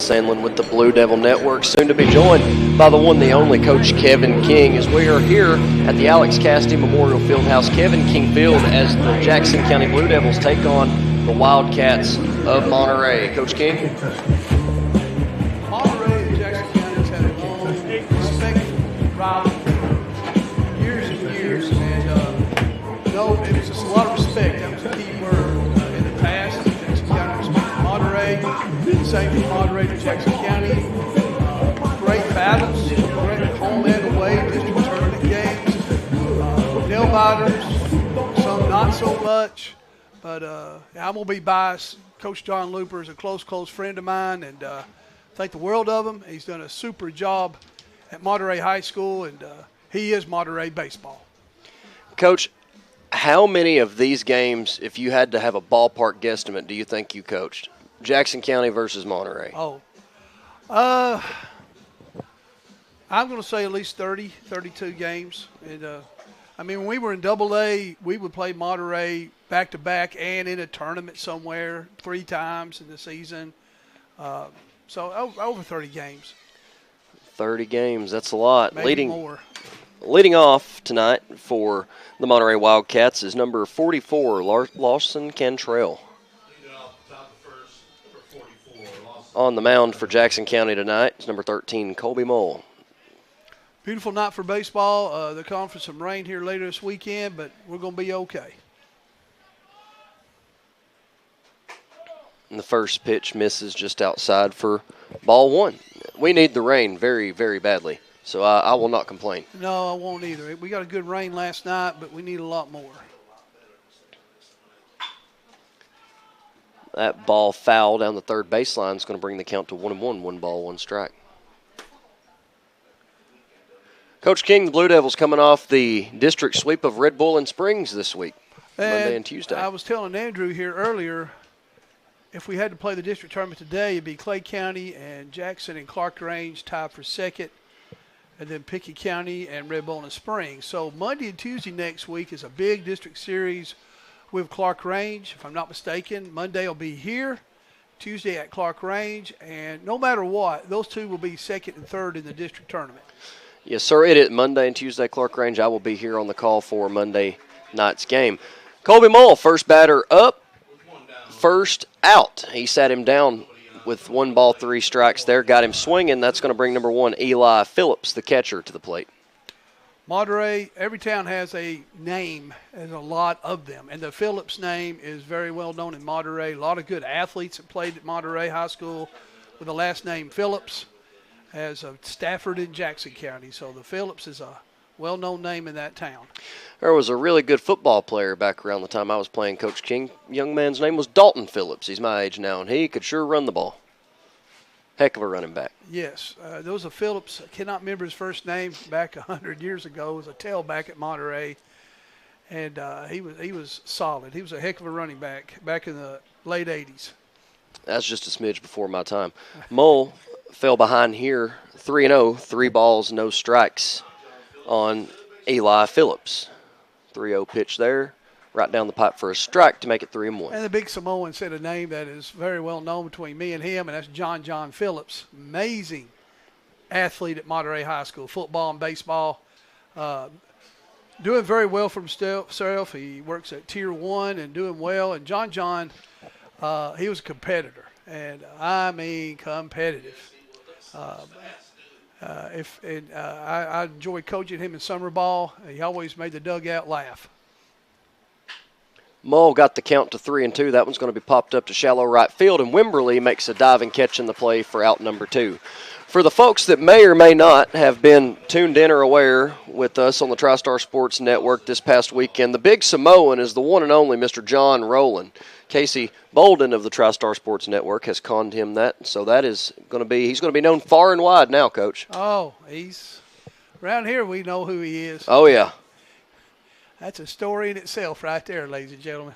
Sandlin with the Blue Devil Network, soon to be joined by the one, the only Coach Kevin King, as we are here at the Alex Cassidy Memorial Fieldhouse, Kevin King Field, as the Jackson County Blue Devils take on the Wildcats of Monterey. Coach King? Monterey and Jackson County has had a long, respectful rivalry, years and years, and it's just a lot of respect. That was a key word in the past. Jackson County respected Monterey, same for Monterey to Jackson County. Great battles, great home and away, district tournament games, nail biters, some not so much, but I'm going to be biased. Coach John Looper is a close friend of mine, and think the world of him. He's done a super job at Monterey High School, and he is Monterey baseball. Coach, how many of these games, if you had to have a ballpark guesstimate, do you think you coached? Jackson County versus Monterey. I'm going to say at least 30, 32 games. And when we were in AA, we would play Monterey back-to-back and in a tournament somewhere 3 times in the season. So over 30 games. 30 games, that's a lot. Maybe more. Leading off tonight for the Monterey Wildcats is number 44, Lawson Cantrell. On the mound for Jackson County tonight is number 13, Colby Mole. Beautiful night for baseball. They're calling for some rain here later this weekend, but we're going to be okay. And the first pitch misses just outside for ball 1. We need the rain very, very badly, so I will not complain. No, I won't either. We got a good rain last night, but we need a lot more. That ball foul down the third baseline is going to bring the count to 1-1, 1 ball, 1 strike. Coach King, the Blue Devils coming off the district sweep of Red Bull and Springs this week, Monday and Tuesday. I was telling Andrew here earlier, if we had to play the district tournament today, it'd be Clay County and Jackson and Clark Range tied for second, and then Pickett County and Red Bull and Springs. So Monday and Tuesday next week is a big district series with Clark Range, if I'm not mistaken. Monday will be here, Tuesday at Clark Range, and no matter what, those two will be second and third in the district tournament. Yes, sir. It is Monday and Tuesday, Clark Range. I will be here on the call for Monday night's game. Colby Mole, first batter up, first out. He sat him down with 1 ball, 3 strikes there, got him swinging. That's going to bring number 1, Eli Phillips, the catcher, to the plate. Monterey, every town has a name, and a lot of them. And the Phillips name is very well known in Monterey. A lot of good athletes that played at Monterey High School with the last name Phillips, as of Stafford in Jackson County. So the Phillips is a well-known name in that town. There was a really good football player back around the time I was playing Coach King. Young man's name was Dalton Phillips. He's my age now, and he could sure run the ball. Heck of a running back. Yes. Those are Phillips. I cannot remember his first name. Back 100 years ago, was a tailback at Monterey. And he was solid. He was a heck of a running back in the late 80s. That's just a smidge before my time. Mole fell behind here 3-0, 3 balls, no strikes on Eli Phillips. 3-0 pitch there. Right down the pipe for a strike to make it 3-1. And the big Samoan said a name that is very well known between me and him, and that's John Phillips. Amazing athlete at Monterey High School, football and baseball. Doing very well for himself. He works at Tier 1 and doing well. And John, he was a competitor, and I mean competitive. I enjoyed coaching him in summer ball. He always made the dugout laugh. Mull got the count to 3-2. That one's going to be popped up to shallow right field, and Wimberly makes a diving catch in the play for out number 2. For the folks that may or may not have been tuned in or aware with us on the TriStar Sports Network this past weekend, the big Samoan is the one and only Mr. John Rowland. Casey Bolden of the TriStar Sports Network has conned him that, so that is going to be, he's going to be known far and wide now, Coach. Oh, around here we know who he is. Oh, yeah. That's a story in itself right there, ladies and gentlemen.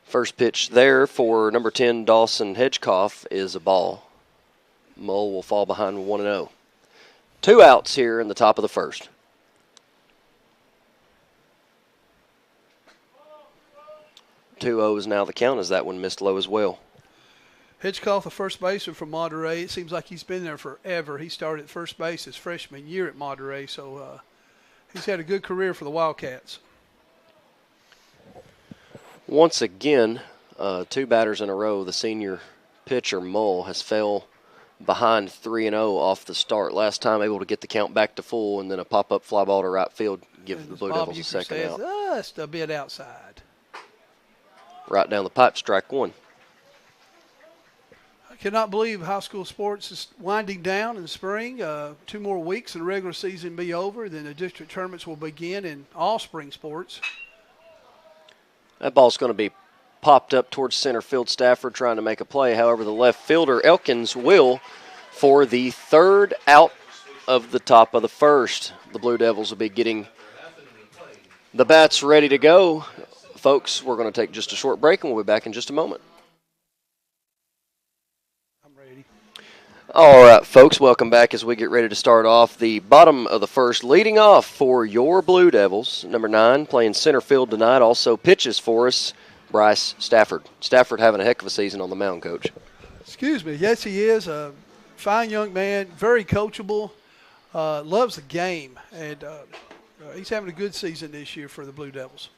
First pitch there for number 10, Dawson Hedgecoff, is a ball. Mull will fall behind 1-0. 2 outs here in the top of the first. 2-0 is now the count, as that one missed low as well. Hitchcock, the first baseman from Monterey, it seems like he's been there forever. He started at first base his freshman year at Monterey, so he's had a good career for the Wildcats. Once again, 2 batters in a row, the senior pitcher, Mull, has fell behind 3-0 off the start. Last time able to get the count back to full, and then a pop-up fly ball to right field give the Blue Devils a second out. Just a bit outside. Right down the pipe, strike 1. I cannot believe high school sports is winding down in spring. 2 more weeks and the regular season be over. Then the district tournaments will begin in all spring sports. That ball's going to be popped up towards center field. Stafford trying to make a play. However, the left fielder, Elkins, will for the 3rd out of the top of the 1st. The Blue Devils will be getting the bats ready to go. Folks, we're going to take just a short break, and we'll be back in just a moment. I'm ready. All right, folks, welcome back as we get ready to start off the bottom of the 1st. Leading off for your Blue Devils, number 9, playing center field tonight, also pitches for us, Bryce Stafford. Stafford having a heck of a season on the mound, Coach. Excuse me. Yes, he is. A fine young man, very coachable, loves the game, and he's having a good season this year for the Blue Devils.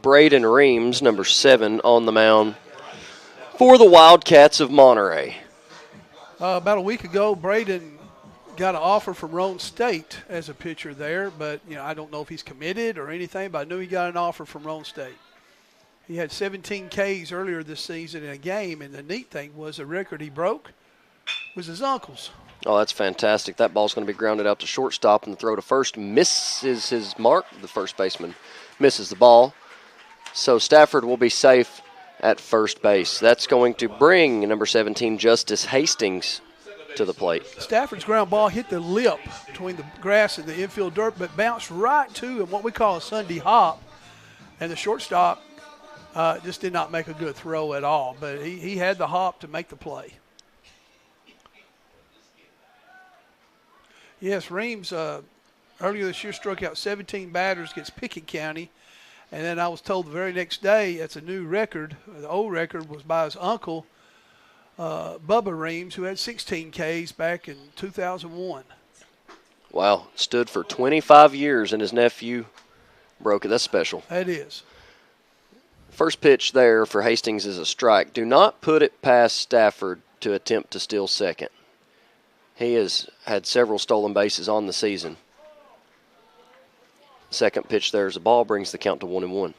Braden Reams, number 7, on the mound for the Wildcats of Monterey. About a week ago, Braden got an offer from Roane State as a pitcher there, but I don't know if he's committed or anything, but I knew he got an offer from Roane State. He had 17 Ks earlier this season in a game, and the neat thing was the record he broke was his uncle's. Oh, that's fantastic. That ball's going to be grounded out to shortstop, and the throw to first misses his mark. The first baseman misses the ball. So Stafford will be safe at first base. That's going to bring number 17, Justice Hastings, to the plate. Stafford's ground ball hit the lip between the grass and the infield dirt, but bounced right to what we call a Sunday hop. And the shortstop just did not make a good throw at all, but he had the hop to make the play. Yes, Reams earlier this year struck out 17 batters against Pickett County. And then I was told the very next day that's a new record. The old record was by his uncle, Bubba Reams, who had 16 Ks back in 2001. Wow, stood for 25 years, and his nephew broke it. That's special. That is. First pitch there for Hastings is a strike. Do not put it past Stafford to attempt to steal second. He has had several stolen bases on the season. Second pitch there is a ball, brings the count to 1-1.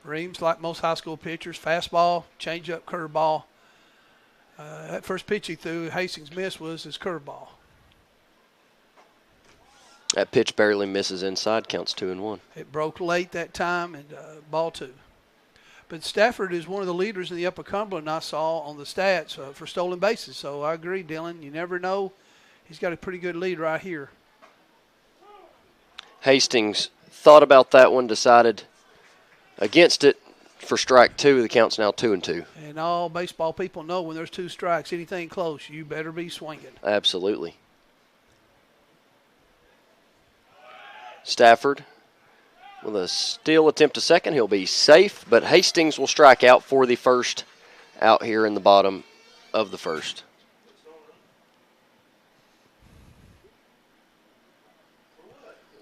Reams, like most high school pitchers, fastball, changeup, curveball. That first pitch he threw, Hastings missed, was his curveball. That pitch barely misses inside, counts 2-1. It broke late that time, and ball 2. But Stafford is one of the leaders in the Upper Cumberland I saw on the stats for stolen bases. So I agree, Dylan. You never know. He's got a pretty good lead right here. Hastings thought about that one, decided against it for strike 2. The count's now 2-2. And all baseball people know when there's 2 strikes, anything close, you better be swinging. Absolutely. Stafford with a steal attempt to second. He'll be safe, but Hastings will strike out for the first out here in the bottom of the 1st.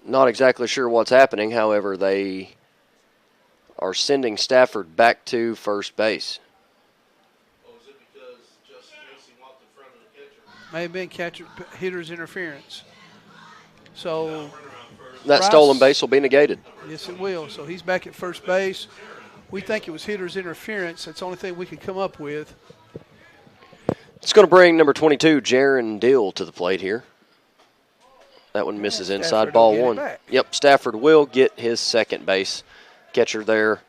Not exactly sure what's happening. However, they are sending Stafford back to first base. Is it because Justin Casey walked in front of the catcher? May have been hitter's interference. So that stolen base will be negated. Yes, it will. So he's back at first base. We think it was hitter's interference. That's the only thing we could come up with. It's going to bring number 22, Jaron Dill, to the plate here. That one misses inside, ball 1. Yep, Stafford will get his second base. Catcher there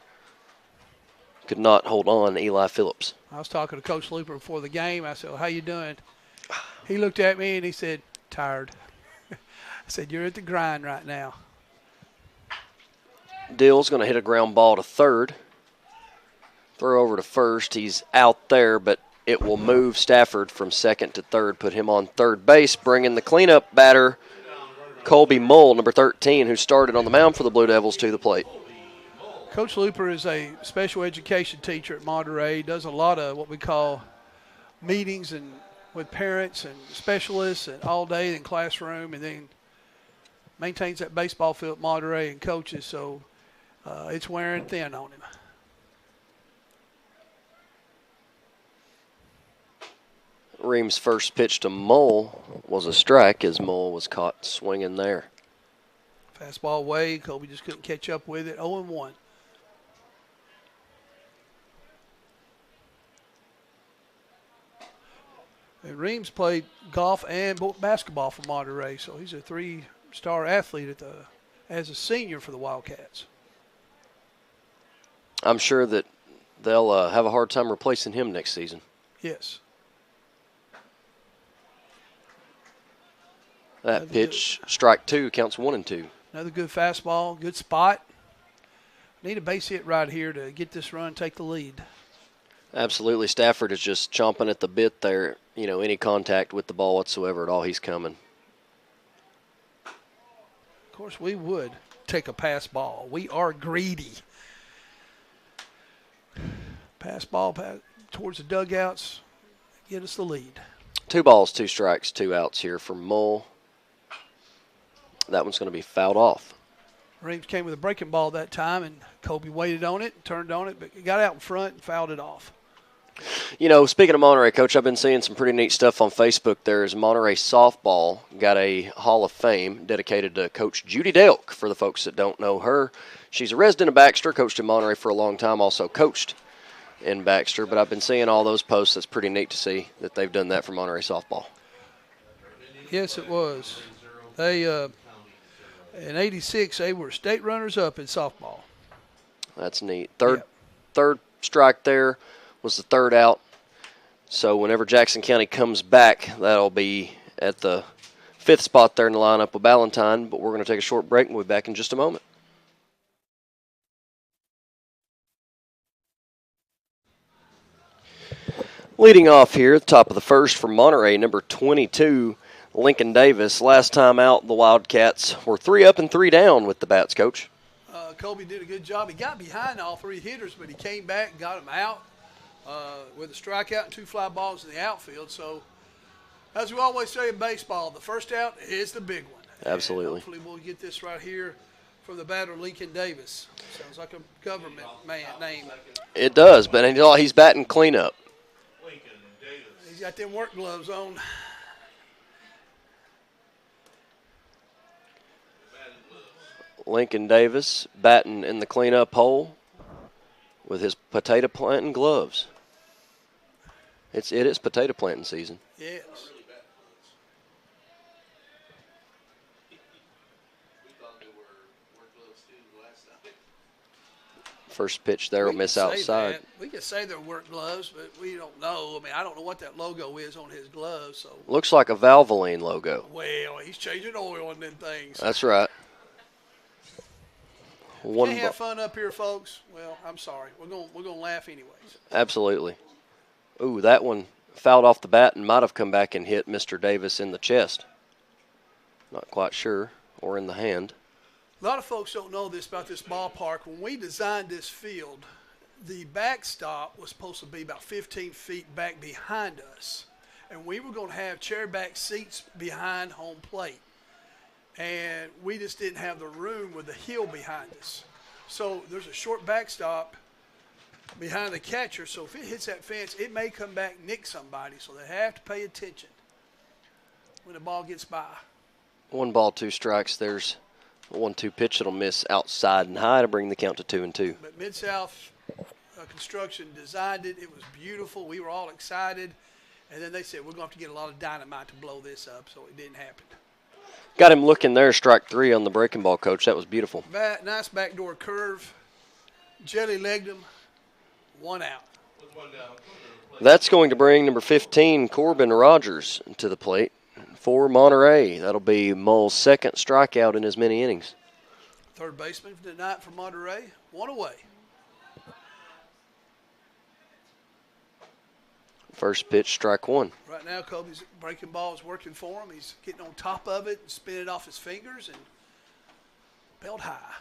could not hold on, Eli Phillips. I was talking to Coach Looper before the game. I said, well, how you doing? He looked at me and he said, tired. I said, you're at the grind right now. Dill's going to hit a ground ball to third. Throw over to first. He's out there, but it will move Stafford from second to third, put him on third base, bringing the cleanup batter, Colby Mull, number 13, who started on the mound for the Blue Devils, to the plate. Coach Looper is a special education teacher at Monterey. He does a lot of what we call meetings and with parents and specialists and all day in classroom, and then maintains that baseball field at Monterey and coaches. So it's wearing thin on him. Ream's first pitch to Mole was a strike as Mole was caught swinging there. Fastball away. Kobe just couldn't catch up with it. 0-1. And Reams played golf and basketball for Monterey, so he's a three-star athlete as a senior for the Wildcats. I'm sure that they'll have a hard time replacing him next season. Yes. That pitch, strike two, counts 1-2. Another good fastball, good spot. Need a base hit right here to get this run, take the lead. Absolutely. Stafford is just chomping at the bit there. You know, any contact with the ball whatsoever at all, he's coming. Of course, we would take a pass ball. We are greedy. Pass ball towards the dugouts, get us the lead. 2 balls, 2 strikes, 2 outs here for Mole. That one's going to be fouled off. Reams came with a breaking ball that time, and Kobe waited on it, turned on it, but he got out in front and fouled it off. You know, speaking of Monterey, Coach, I've been seeing some pretty neat stuff on Facebook. There's Monterey softball got a Hall of Fame dedicated to Coach Judy Delk. For the folks that don't know her, she's a resident of Baxter, coached in Monterey for a long time, also coached in Baxter. But I've been seeing all those posts. That's pretty neat to see that they've done that for Monterey softball. Yes, it was. They in '86, they were state runners-up in softball. That's neat. Third strike there was the 3rd out. So whenever Jackson County comes back, that'll be at the 5th spot there in the lineup with Ballantyne. But we're going to take a short break and we'll be back in just a moment. Leading off here at the top of the first for Monterey, number 22, Lincoln Davis. Last time out, the Wildcats were 3 up and 3 down with the bats, Coach. Kobe did a good job. He got behind all 3 hitters, but he came back and got them out with a strikeout and 2 fly balls in the outfield. So, as we always say in baseball, the first out is the big one. Absolutely. And hopefully we'll get this right here from the batter, Lincoln Davis. Sounds like a government man name. It does, but he's batting cleanup. He's got them work gloves on. Lincoln Davis batting in the cleanup hole with his potato planting gloves. It is potato planting season. Yes. First pitch there will miss outside. We can say they're work gloves, but we don't know. I mean, I don't know what that logo is on his gloves. So looks like a Valvoline logo. Well, he's changing oil on them things. That's right. Can't have fun up here, folks. Well, I'm sorry. We're gonna laugh anyways. Absolutely. Ooh, that one fouled off the bat and might have come back and hit Mr. Davis in the chest. Not quite sure, or in the hand. A lot of folks don't know this about this ballpark. When we designed this field, the backstop was supposed to be about 15 feet back behind us. And we were going to have chairback seats behind home plate. And we just didn't have the room with the hill behind us. So there's a short backstop behind the catcher. So if it hits that fence, it may come back and nick somebody. So they have to pay attention when the ball gets by. 1 ball, 2 strikes. There's a 1-2 pitch that'll miss outside and high to bring the count to 2-2. But Mid-South Construction designed it. It was beautiful. We were all excited. And then they said, we're going to have to get a lot of dynamite to blow this up. So it didn't happen. Got him looking there, strike 3 on the breaking ball, Coach. That was beautiful. Nice backdoor curve. Jelly-legged him. 1 out. That's going to bring number 15, Corbin Rogers, to the plate for Monterey. That'll be Mole's 2nd strikeout in as many innings. Third baseman for tonight for Monterey. 1 away. First pitch, strike 1. Right now, Kobe's breaking ball is working for him. He's getting on top of it and spinning it off his fingers and belt high.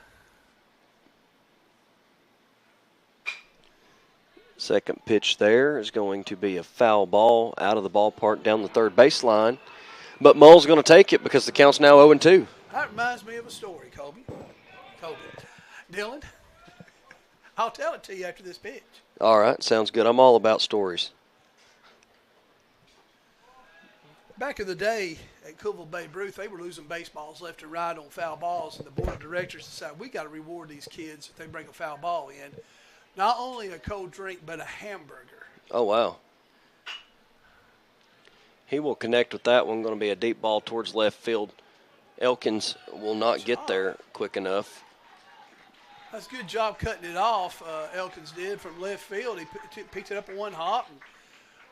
Second pitch there is going to be a foul ball out of the ballpark down the third baseline. But Mull's going to take it because the count's now 0-2. That reminds me of a story, Colby. Dylan, I'll tell it to you after this pitch. All right, sounds good. I'm all about stories. Back in the day at Cookeville Babe Ruth, they were losing baseballs left and right on foul balls, and the board of directors decided we got to reward these kids if they bring a foul ball in. Not only a cold drink, but a hamburger. Oh, wow. He will connect with that one. Going to be a deep ball towards left field. Elkins will not get there quick enough. That's a good job cutting it off, Elkins did, from left field. He picked it up in one hop,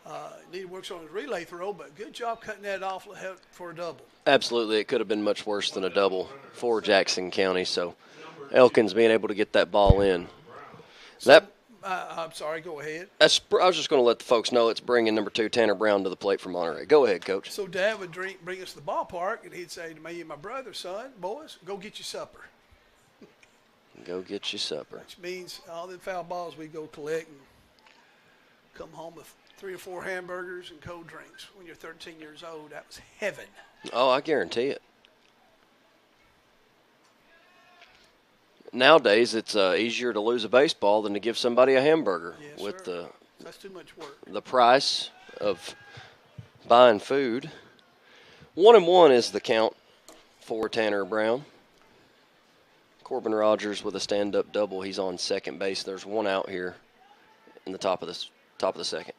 and needed works on his relay throw, but good job cutting that off for a double. Absolutely. It could have been much worse than a double for Jackson County, so Elkins being able to get that ball in. I'm sorry, go ahead. I was just going to let the folks know it's bringing number 2, Tanner Brown, to the plate for Monterey. Go ahead, Coach. So Dad would bring us to the ballpark, and he'd say to me and my brother, son, boys, go get your supper. Go get your supper. Which means all the foul balls we go collect and come home with 3 or 4 hamburgers and cold drinks. When you're 13 years old, that was heaven. Oh, I guarantee it. Nowadays, it's easier to lose a baseball than to give somebody a hamburger. Yes, with sir. That's too much work. The price of buying food. 1-1 is the count for Tanner Brown. Corbin Rogers with a stand-up double. He's on second base. There's one out here in the top of the second.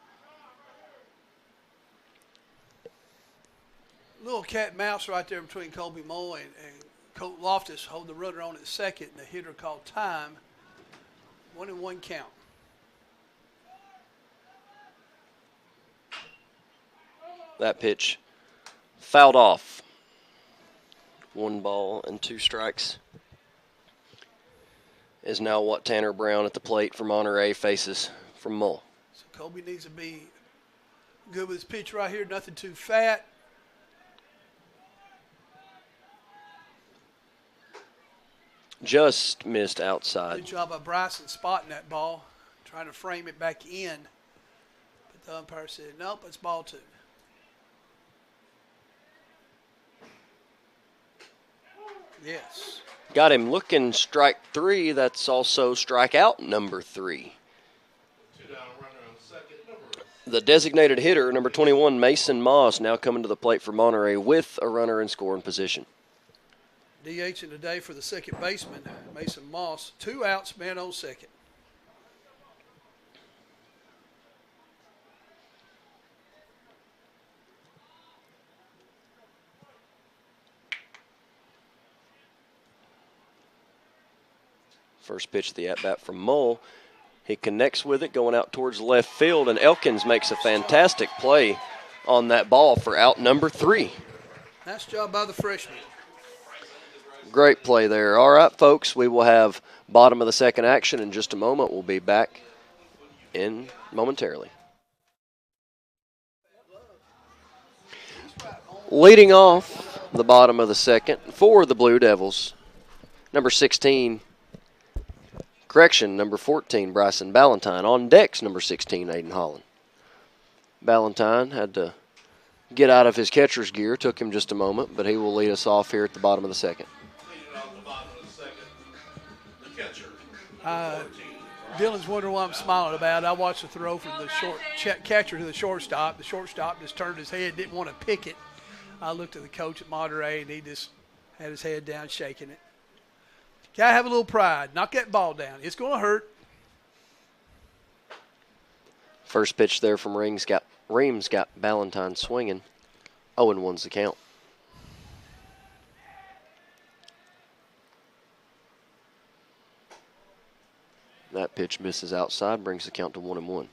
Little cat and mouse right there between Colby Moe and Colt Loftus hold the runner on at second, and the hitter called time. 1-1 count. That pitch fouled off. 1 ball and 2 strikes is now what Tanner Brown at the plate for Monterey faces from Mull. So Colby needs to be good with his pitch right here, nothing too fat. Just missed outside. Good job by Bryson spotting that ball, trying to frame it back in. But the umpire said, nope, it's ball 2. Yes. Got him looking strike 3. That's also strikeout number 3. 2 down, runner on second. The designated hitter, number 21, Mason Moss, now coming to the plate for Monterey with a runner in scoring position. DH in today for the second baseman, Mason Moss. 2 outs, man on second. First pitch of the at-bat from Mull. He connects with it going out towards left field, and Elkins makes a fantastic play on that ball for out number 3. Nice job by the freshman. Great play there. All right, folks, we will have bottom of the second action in just a moment. We'll be back in momentarily. Leading off the bottom of the second for the Blue Devils, number 16, number 14, Bryson Ballantyne. On decks, number 16, Aiden Holland. Ballantyne had to get out of his catcher's gear. Took him just a moment, but he will lead us off here at the bottom of the second. Dylan's wondering what I'm smiling about. I watched the throw from the catcher to the shortstop. The shortstop just turned his head, didn't want to pick it. I looked at the coach at Monterey, and he just had his head down, shaking it. Got to have a little pride. Knock that ball down. It's going to hurt. First pitch there from Reams got Ballantyne swinging. 0-1's the count. That pitch misses outside, brings the count to 1-1.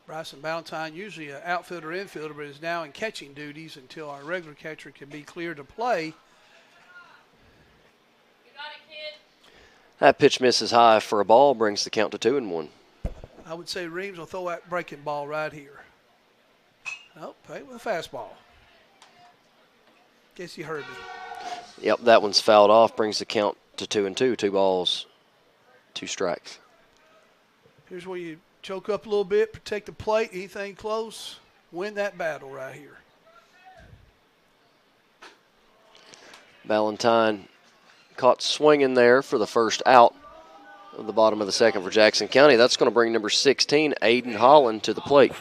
Bryson Ballantyne, usually an outfielder infielder, but is now in catching duties until our regular catcher can be cleared to play. You got it, kid. That pitch misses high for a ball, brings the count to 2-1. I would say Reams will throw that breaking ball right here. Oh, play with a fastball. Guess you heard me. Yep, that one's fouled off, brings the count to 2-2. 2 balls, 2 strikes. Here's where you choke up a little bit, protect the plate, anything close, win that battle right here. Valentine caught swinging there for the first out of the bottom of the second for Jackson County. That's going to bring number 16, Aiden Holland, to the plate.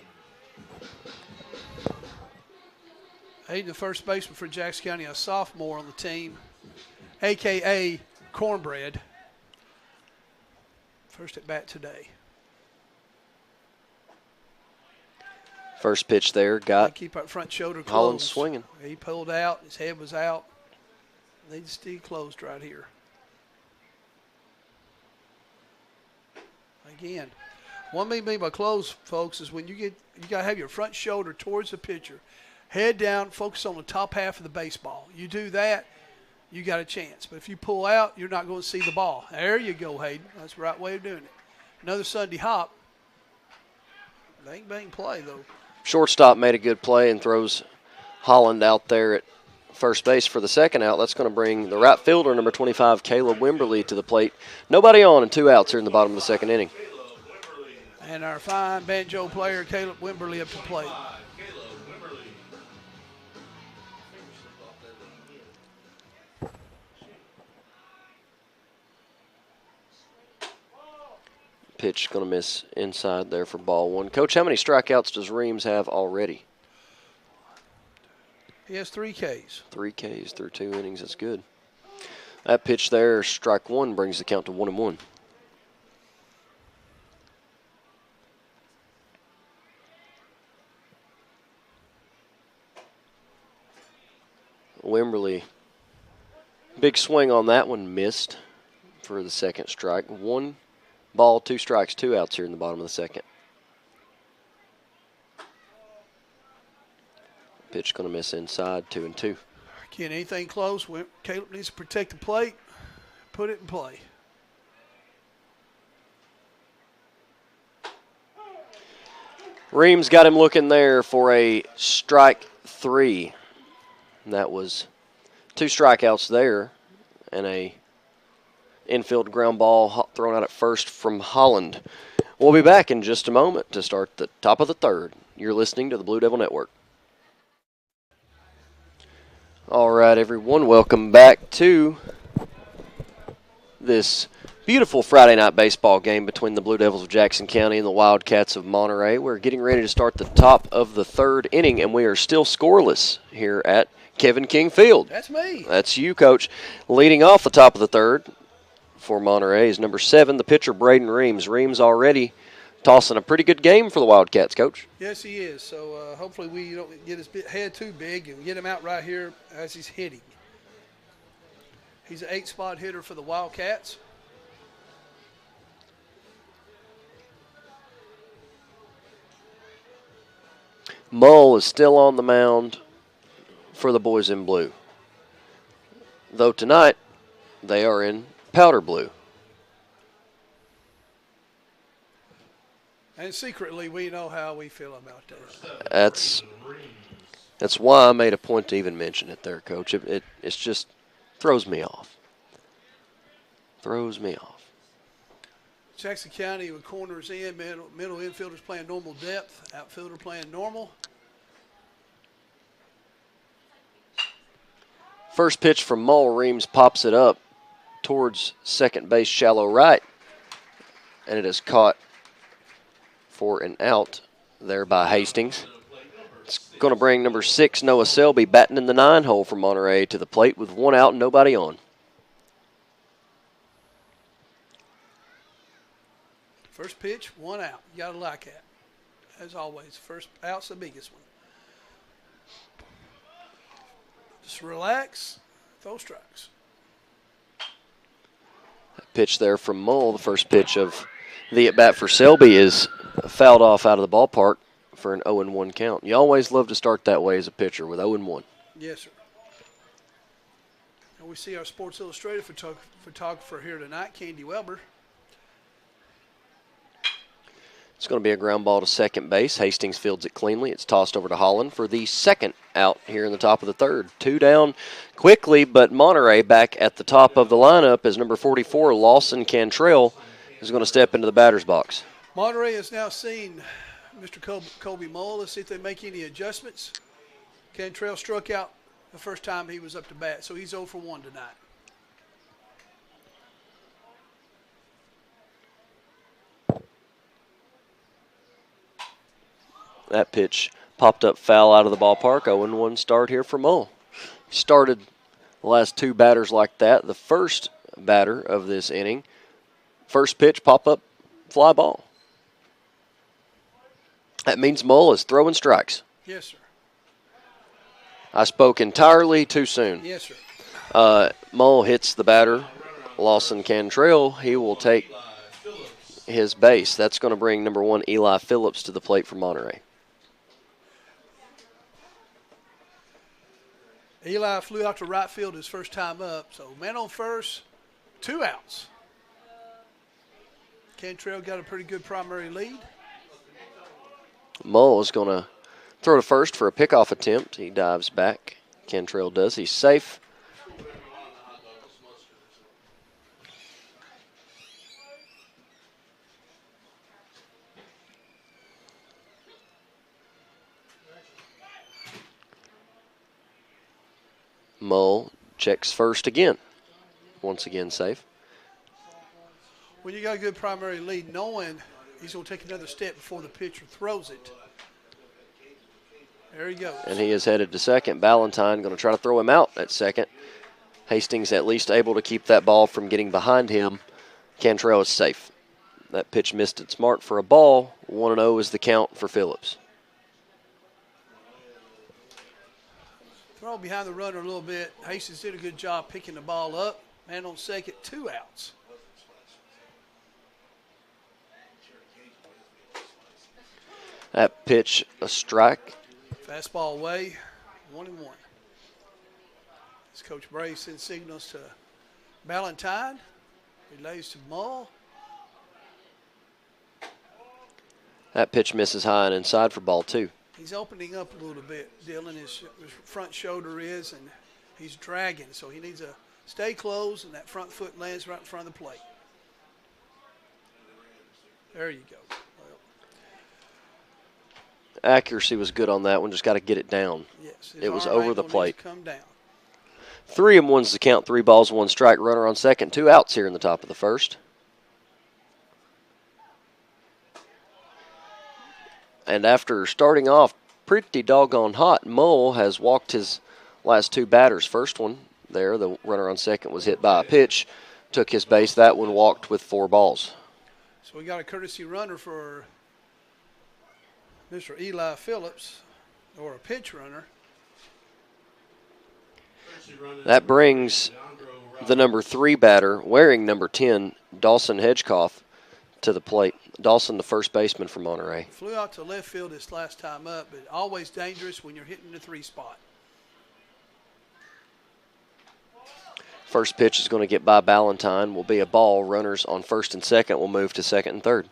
Aiden, the first baseman for Jackson County, a sophomore on the team, a.k.a. Cornbread. First at bat today. First pitch there, got keep that front shoulder closed. Holland swinging. He pulled out, his head was out. They just stay closed right here. Again, what I mean by close, folks, is when you got to have your front shoulder towards the pitcher. Head down, focus on the top half of the baseball. You do that, you got a chance. But if you pull out, you're not going to see the ball. There you go, Hayden. That's the right way of doing it. Another Sunday hop. Bang, bang play, though. Shortstop made a good play and throws Holland out there at first base for the second out. That's going to bring the right fielder, number 25, Caleb Wimberly, to the plate. Nobody on and 2 outs here in the bottom of the second inning. And our fine banjo player, Caleb Wimberly, up to plate. Pitch going to miss inside there for ball 1. Coach, how many strikeouts does Reams have already? He has 3 Ks. 3 Ks through 2 innings. That's good. That pitch there, strike 1, brings the count to 1-1. Wimberly, big swing on that one, missed for the second strike. 1 ball, 2 strikes, 2 outs here in the bottom of the second. Pitch going to miss inside, 2-2. Again, anything close, Caleb needs to protect the plate, put it in play. Reams got him looking there for a strike 3. And that was 2 strikeouts there and a infield ground ball thrown out at first from Holland. We'll be back in just a moment to start the top of the third. You're listening to the Blue Devil Network. All right, everyone, welcome back to this beautiful Friday night baseball game between the Blue Devils of Jackson County and the Wildcats of Monterey. We're getting ready to start the top of the third inning, and we are still scoreless here at Kevin King Field. That's me. That's you, Coach. Leading off the top of the third for Monterey is number 7, the pitcher, Braden Reams. Reams already tossing a pretty good game for the Wildcats, Coach. Yes, he is. So hopefully we don't get his head too big and get him out right here as he's hitting. He's an 8-spot hitter for the Wildcats. Mull is still on the mound for the boys in blue, though tonight they are in powder blue. And secretly, we know how we feel about that. That's why I made a point to even mention it there, Coach. It's just throws me off. Throws me off. Jackson County with corners in, middle infielders playing normal depth, outfielder playing normal. First pitch from Mull. Reams pops it up towards second base, shallow right, and it is caught for an out there by Hastings. It's going to bring number 6, Noah Selby, batting in the 9 hole for Monterey, to the plate with 1 out and nobody on. First pitch, 1 out. You got to like that. As always, first out's the biggest one. Just relax, throw strikes. Pitch there from Mull. The first pitch of the at-bat for Selby is fouled off out of the ballpark for an 0-1 count. You always love to start that way as a pitcher with 0-1. Yes, sir. And we see our Sports Illustrated photographer here tonight, Candy Welber. It's going to be a ground ball to second base. Hastings fields it cleanly. It's tossed over to Holland for the second out here in the top of the third. 2 down quickly, but Monterey back at the top of the lineup as number 44, Lawson Cantrell, is going to step into the batter's box. Monterey has now seen Mr. Kobe Mole. Let's see if they make any adjustments. Cantrell struck out the first time he was up to bat, so he's 0 for 1 tonight. That pitch popped up foul out of the ballpark. 0-1 start here for Mole. Started the last two batters like that. The first batter of this inning, first pitch, pop up, fly ball. That means Mole is throwing strikes. Yes, sir. I spoke entirely too soon. Yes, sir. Mole hits the batter, Lawson Cantrell. He will take his base. That's going to bring number 1 Eli Phillips to the plate for Monterey. Eli flew out to right field his first time up, so man on first, 2 outs. Cantrell got a pretty good primary lead. Mole is going to throw to first for a pickoff attempt. He dives back. Cantrell does. He's safe. Mole checks first again. Once again safe. When you got a good primary lead, knowing he's going to take another step before the pitcher throws it. There he goes. And he is headed to second. Ballantyne going to try to throw him out at second. Hastings at least able to keep that ball from getting behind him. Cantrell is safe. That pitch missed its mark for a ball. 1-0 is the count for Phillips. Throw behind the runner a little bit. Hastings did a good job picking the ball up. Man on second, 2 outs. That pitch, a strike. Fastball away, 1-1. As Coach Bray sends signals to Ballantyne. Relays to Mull. That pitch misses high and inside for ball 2. He's opening up a little bit, Dylan. His front shoulder is, and he's dragging. So he needs to stay closed, and that front foot lands right in front of the plate. There you go. Accuracy was good on that one. Just got to get it down. Yes, it was over the plate. Come down. 3-1's the count. 3 balls, 1 strike. Runner on second. 2 outs here in the top of the first. And after starting off pretty doggone hot, Mull has walked his last 2 batters. First one there, the runner on second was hit by a pitch, took his base. That one walked with 4 balls. So we got a courtesy runner for Mr. Eli Phillips, or a pitch runner. That brings the number 3 batter, wearing number 10, Dawson Hedgecoff, to the plate. Dawson, the first baseman for Monterey. Flew out to left field this last time up, but always dangerous when you're hitting the 3 spot. First pitch is going to get by Ballantyne. Will be a ball. Runners on first and second will move to second and third.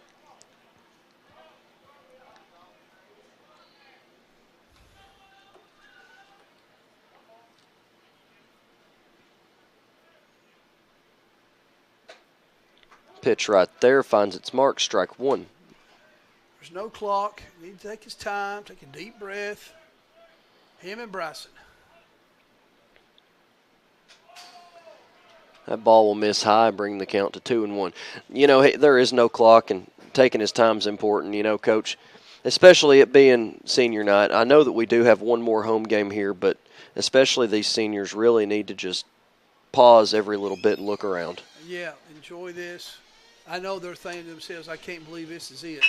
Pitch right there, finds its mark, strike 1. There's no clock. He need to take his time, take a deep breath. Him and Bryson. That ball will miss high, bring the count to 2-1. You know, there is no clock, and taking his time is important, you know, Coach, especially it being senior night. I know that we do have one more home game here, but especially these seniors really need to just pause every little bit and look around. Yeah, enjoy this. I know they're thinking to themselves, I can't believe this is it.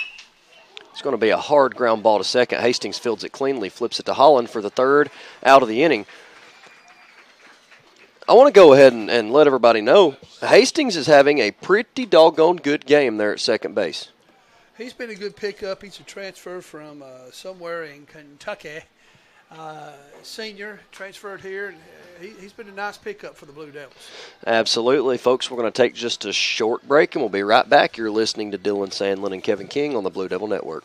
It's going to be a hard ground ball to second. Hastings fields it cleanly, flips it to Holland for the third out of the inning. I want to go ahead and let everybody know Hastings is having a pretty doggone good game there at second base. He's been a good pickup. He's a transfer from somewhere in Kentucky. Senior, transferred here. He's been a nice pickup for the Blue Devils. Absolutely. Folks, we're going to take just a short break, and we'll be right back. You're listening to Dylan Sandlin and Kevin King on the Blue Devil Network.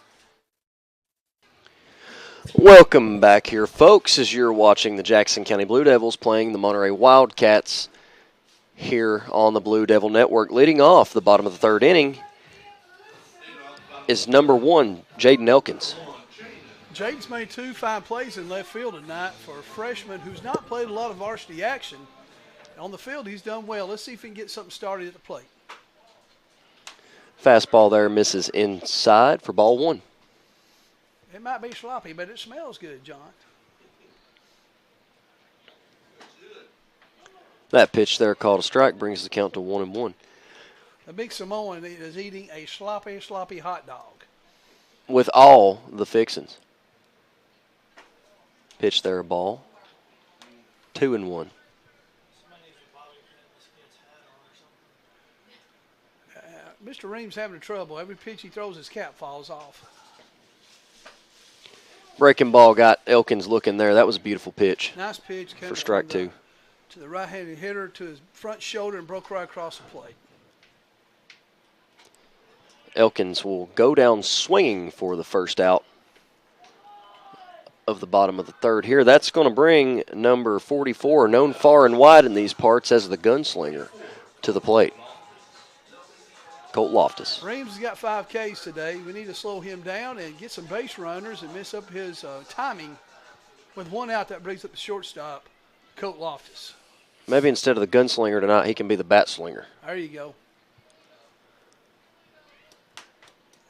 Welcome back here, folks, as you're watching the Jackson County Blue Devils playing the Monterey Wildcats here on the Blue Devil Network. Leading off the bottom of the third inning is number 1, Jaden Elkins. Jaden's made 2 fine plays in left field tonight for a freshman who's not played a lot of varsity action. On the field, he's done well. Let's see if he can get something started at the plate. Fastball there misses inside for ball 1. It might be sloppy, but it smells good, John. That pitch there called a strike brings the count to 1-1. The big Samoan is eating a sloppy, sloppy hot dog. With all the fixins. Pitch there, a ball. 2-1. Mr. Ream's having trouble. Every pitch he throws, his cap falls off. Breaking ball got Elkins looking there. That was a beautiful pitch. Nice pitch. For strike 2. To the right-handed hitter, to his front shoulder, and broke right across the plate. Elkins will go down swinging for the first out of the bottom of the third here. That's going to bring number 44, known far and wide in these parts as the gunslinger, to the plate. Colt Loftus. Reams has got 5 Ks today. We need to slow him down and get some base runners and mess up his timing. With 1 out, that brings up the shortstop, Colt Loftus. Maybe instead of the gunslinger tonight, he can be the bat slinger. There you go.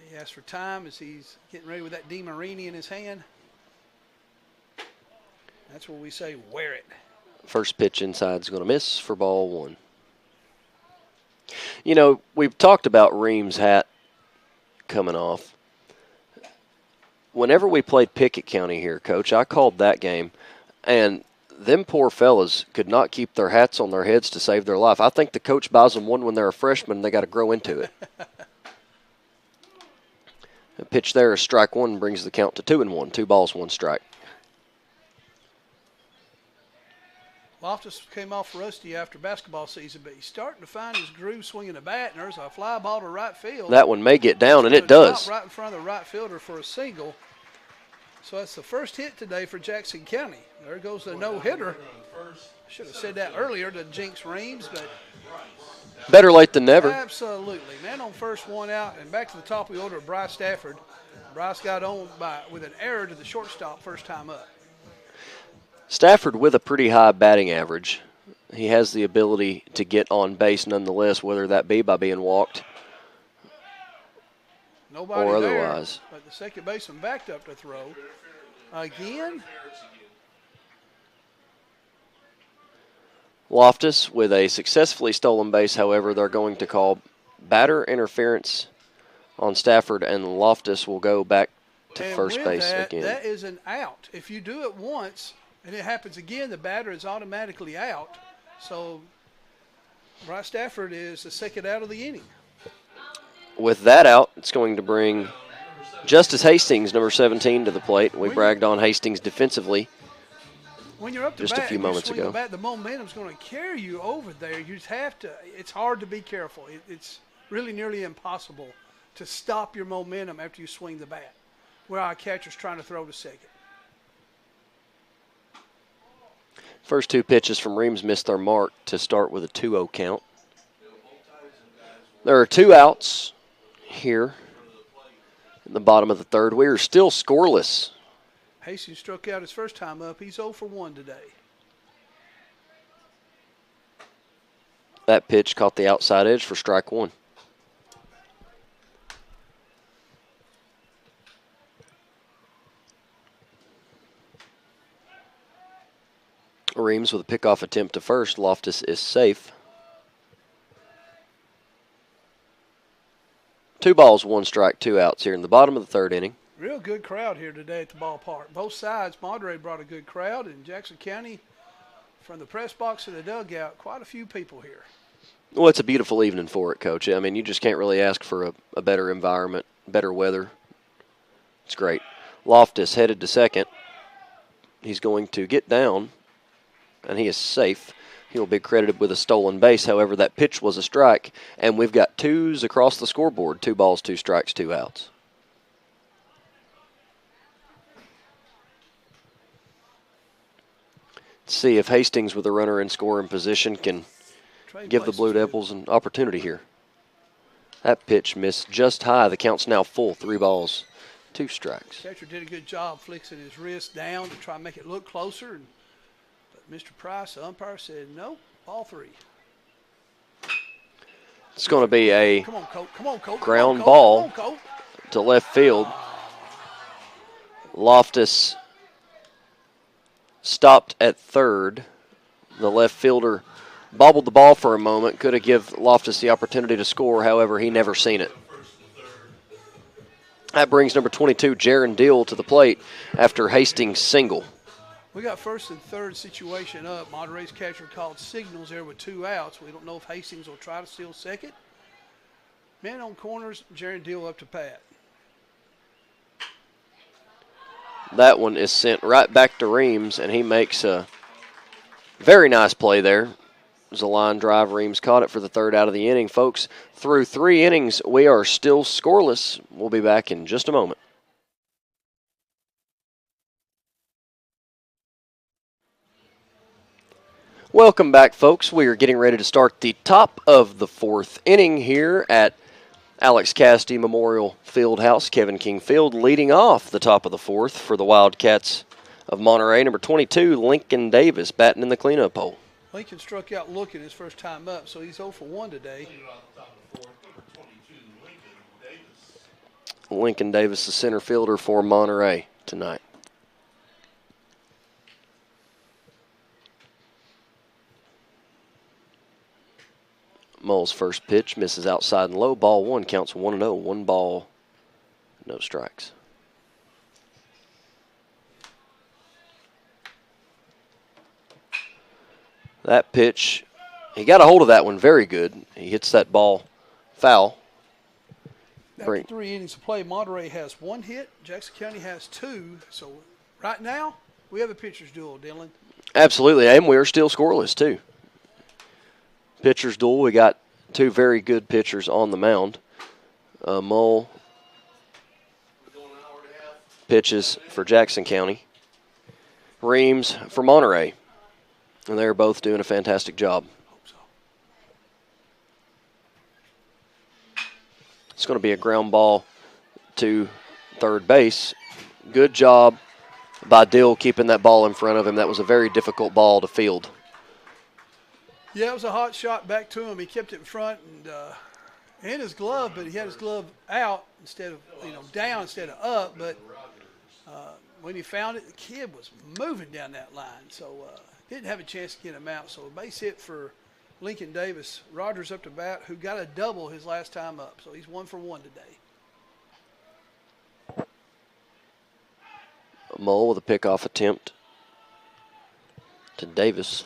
He asks for time as he's getting ready with that DeMarini in his hand. That's where we say, wear it. First pitch inside is going to miss for ball 1. You know, we've talked about Reams' hat coming off. Whenever we played Pickett County here, Coach, I called that game, and them poor fellas could not keep their hats on their heads to save their life. I think the coach buys them one when they're a freshman, and they got to grow into it. A pitch there is strike 1, brings the count to 2-1. 2 balls, 1 strike. Loftus came off rusty after basketball season, but he's starting to find his groove swinging the bat, and there's a fly ball to right field. That one may get down, and it does. Right in front of the right fielder for a single. So that's the first hit today for Jackson County. There goes the no-hitter. Should have said that earlier to jinx Reams, but better late than never. Absolutely. Man on first, 1 out, and back to the top of the order of Bryce Stafford. Bryce got on with an error to the shortstop first time up. Stafford with a pretty high batting average. He has the ability to get on base nonetheless, whether that be by being walked Nobody or there, otherwise. but the second baseman backed up to throw. Again. Loftus with a successfully stolen base, however, they're going to call batter interference on Stafford, and Loftus will go back to first base again. That is an out. If you do it once and it happens again, the batter is automatically out. So Bryce Stafford is the second out of the inning. With that out, it's going to bring Justice Hastings, number 17, to the plate. We bragged on Hastings defensively when you're up to just bat, a few moments ago. The momentum's going to carry you over there. You just have to. It's hard to be careful. It's really nearly impossible to stop your momentum after you swing the bat, where our catcher's trying to throw to second. First 2 pitches from Reams missed their mark to start with a 2-0 count. There are 2 outs here in the bottom of the third. We are still scoreless. Hastings struck out his first time up. He's 0 for 1 today. That pitch caught the outside edge for strike 1. Reams with a pickoff attempt to first. Loftus is safe. 2 balls, 1 strike, 2 outs here in the bottom of the third inning. Real good crowd here today at the ballpark. Both sides, Monterey brought a good crowd, and Jackson County, from the press box to the dugout, quite a few people here. Well, it's a beautiful evening for it, Coach. I mean, you just can't really ask for a better environment, better weather. It's great. Loftus headed to second. He's going to get down, and he is safe. He'll be credited with a stolen base. However, that pitch was a strike, and we've got 2s across the scoreboard. 2 balls, 2 strikes, 2 outs. Let's see if Hastings with a runner in scoring position can give the Blue Devils an opportunity here. That pitch missed just high. The count's now full. 3 balls, 2 strikes. Catcher did a good job flexing his wrist down to try and make it look closer. But Mr. Price, the umpire, said, no, ball 3. It's going to be a come on, Colt. Come on, Colt. ground Come on, ball Come on, Colt. to left field. Loftus stopped at third. The left fielder bobbled the ball for a moment. Could have given Loftus the opportunity to score. However, he never seen it. That brings number 22, Jaron Deal, to the plate after Hastings' single. We got first and third situation up. Monterey's catcher called signals there with 2 outs. We don't know if Hastings will try to steal second. Men on corners, Jaron Deal up to pat. That one is sent right back to Reams, and he makes a very nice play there. It was a line drive. Reams caught it for the 3rd out of the inning. Folks, through 3 innings, we are still scoreless. We'll be back in just a moment. Welcome back, folks. We are getting ready to start the top of the 4th inning here at Alex Cassidy Memorial Fieldhouse, Kevin King Field, leading off the top of the 4th for the Wildcats of Monterey. Number 22, Lincoln Davis, batting in the cleanup hole. Lincoln struck out looking his first time up, so he's 0 for 1 today. Lincoln Davis, the center fielder for Monterey tonight. Moll's first pitch misses outside and low. Ball 1, counts 1-0. 1 ball, no strikes. That pitch, he got a hold of that one very good. He hits that ball foul. After 3 innings of play, Monterey has 1 hit. Jackson County has 2. So right now, we have a pitcher's duel, Dylan. Absolutely, and we are still scoreless, too. Pitcher's duel, we got 2 very good pitchers on the mound. Moll pitches for Jackson County. Reams for Monterey. And they're both doing a fantastic job. It's going to be a ground ball to third base. Good job by Dill keeping that ball in front of him. That was a very difficult ball to field. Yeah, it was a hot shot back to him. He kept it in front and in his glove, but he had his glove out instead of, down instead of up. But when he found it, the kid was moving down that line. So didn't have a chance to get him out. So a base hit for Lincoln Davis. Rogers up to bat, who got a double his last time up. So he's 1 for 1 today. Moll with a pickoff attempt to Davis.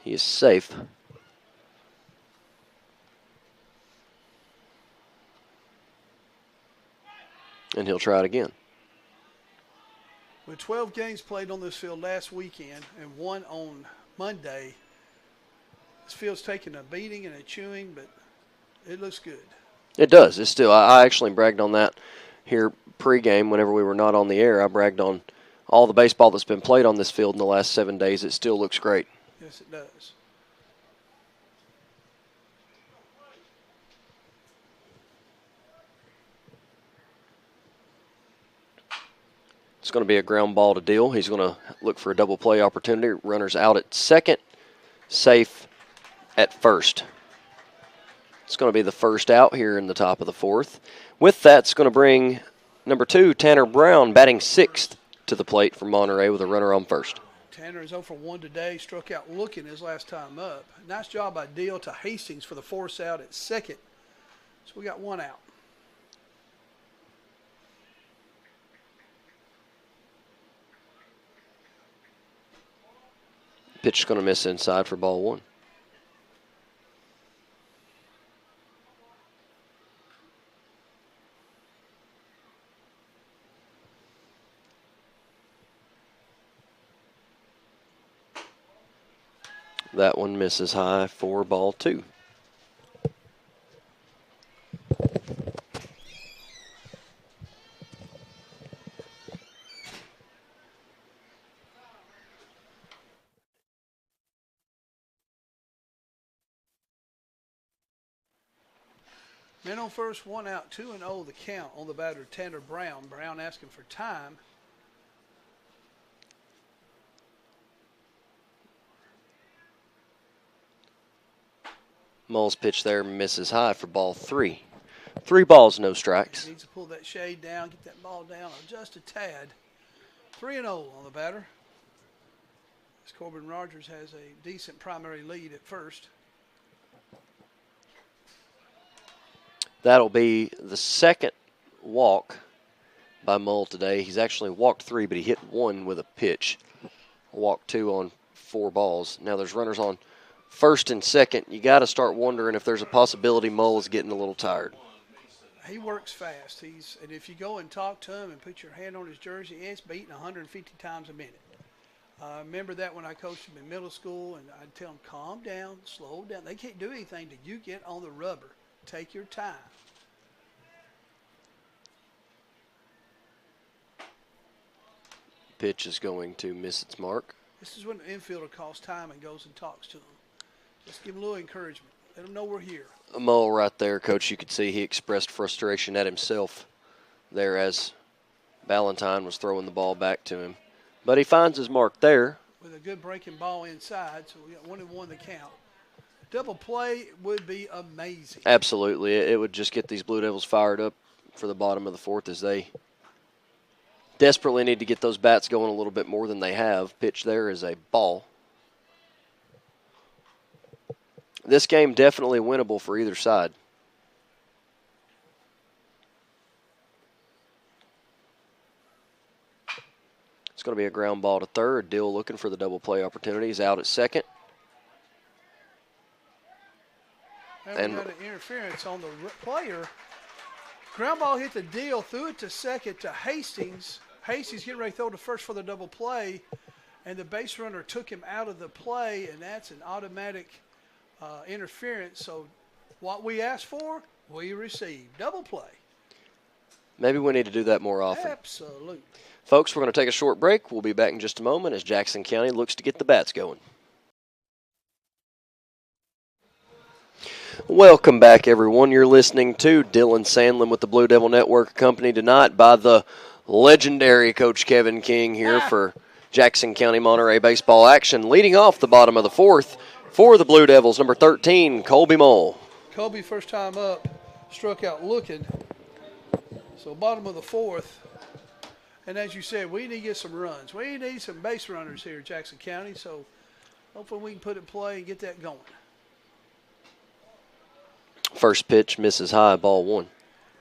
He is safe. And he'll try it again. With 12 games played on this field last weekend and 1 on Monday, this field's taking a beating and a chewing, but it looks good. It does. It's still. I actually bragged on that here pregame whenever we were not on the air. I bragged on all the baseball that's been played on this field in the last 7 days. It still looks great. Yes, it does. It's going to be a ground ball to Deal. He's going to look for a double play opportunity. Runners out at second, safe at first. It's going to be the first out here in the top of the 4th. With that, it's going to bring number 2, Tanner Brown, batting 6th to the plate for Monterey with a runner on first. Tanner is 0 for 1 today, struck out looking his last time up. Nice job by Deal to Hastings for the force out at second. So we got 1 out. Pitch is going to miss inside for ball 1. That one misses high for ball 2. Men on first, 1 out, 2-0 the count on the batter, Tanner Brown. Brown asking for time. Moll's pitch there misses high for ball 3. 3 balls, no strikes. Needs to pull that shade down, get that ball down just a tad. 3-0 on the batter. As Corbin Rogers has a decent primary lead at first. That'll be the second walk by Mull today. He's actually walked 3, but he hit 1 with a pitch. Walked 2 on 4 balls. Now there's runners on first and second. You got to start wondering if there's a possibility Mull is getting a little tired. He works fast. And if you go and talk to him and put your hand on his jersey, it's beating 150 times a minute. I remember that when I coached him in middle school, and I'd tell him, calm down, slow down. They can't do anything till you get on the rubber. Take your time. Pitch is going to miss its mark. This is when the infielder calls time and goes and talks to him. Just give him a little encouragement. Let him know we're here. Mull right there, Coach. You could see he expressed frustration at himself there as Ballantyne was throwing the ball back to him. But he finds his mark there. With a good breaking ball inside, so we got 1-1 the count. Double play would be amazing. Absolutely. It would just get these Blue Devils fired up for the bottom of the fourth as they desperately need to get those bats going a little bit more than they have. Pitch there is a ball. This game definitely winnable for either side. It's going to be a ground ball to third. Dill looking for the double play opportunity. He's out at second. And we got an interference on the player. Ground ball hit the deal, threw it to second to Hastings. Hastings getting ready to throw to first for the double play, and the base runner took him out of the play, and that's an automatic interference. So what we asked for, we received. Double play. Maybe we need to do that more often. Absolutely. Folks, we're going to take a short break. We'll be back in just a moment as Jackson County looks to get the bats going. Welcome back, everyone. You're listening to Dylan Sandlin with the Blue Devil Network, accompanied tonight by the legendary Coach Kevin King here for Jackson County Monterey baseball action. Leading off the bottom of the fourth for the Blue Devils, number 13, Colby Mull. Colby, first time up, struck out looking. So bottom of the fourth. And as you said, we need to get some runs. We need some base runners here in Jackson County. So hopefully we can put it in play and get that going. First pitch misses high, ball 1.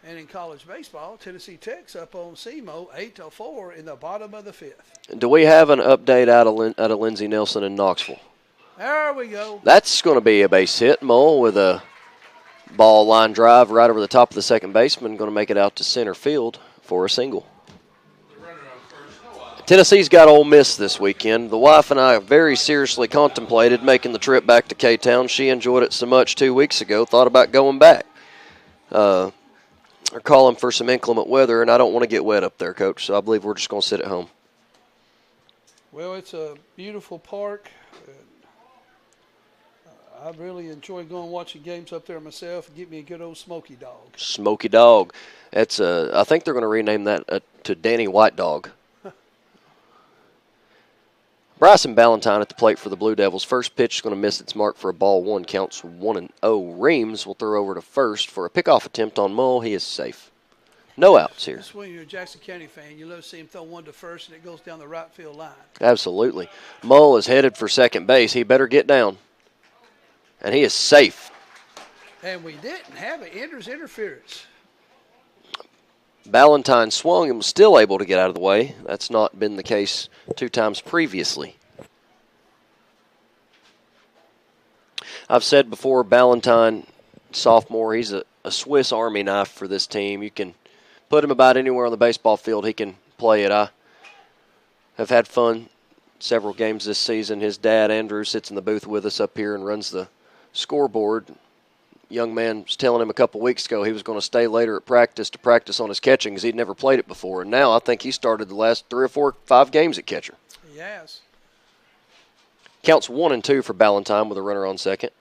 And in college baseball, Tennessee Tech's up on SEMO 8-4 in the bottom of the fifth. Do we have an update out of Lindsey Nelson in Knoxville? There we go. That's going to be a base hit. Mull with a ball line drive right over the top of the second baseman, going to make it out to center field for a single. Tennessee's got Ole Miss this weekend. The wife and I very seriously contemplated making the trip back to K-Town. She enjoyed it so much 2 weeks ago, thought about going back. They're calling for some inclement weather, and I don't want to get wet up there, Coach, so I believe we're just going to sit at home. Well, it's a beautiful park. I really enjoy going watching games up there myself and get me a good old Smoky Dog. Smoky Dog. That's I think they're going to rename that to Danny White Dog. Bryson Ballantyne at the plate for the Blue Devils. First pitch is going to miss its mark for a ball 1. Counts 1-0. Reams will throw over to first for a pickoff attempt on Mull. He is safe. No outs here. That's when you're a Jackson County fan. You love to see him throw one to first, and it goes down the right field line. Absolutely. Mull is headed for second base. He better get down. And he is safe. And we didn't have an Ender's interference. Ballantyne swung and was still able to get out of the way. That's not been the case 2 times previously. I've said before, Ballantyne, sophomore, he's a Swiss Army knife for this team. You can put him about anywhere on the baseball field, he can play it. I have had fun several games this season. His dad, Andrew, sits in the booth with us up here and runs the scoreboard. Young man was telling him a couple weeks ago he was going to stay later at practice to practice on his catching because he'd never played it before. And now I think he started the last 3 or 4, 5 games at catcher. Yes. Counts 1-2 for Ballantyne with a runner on second.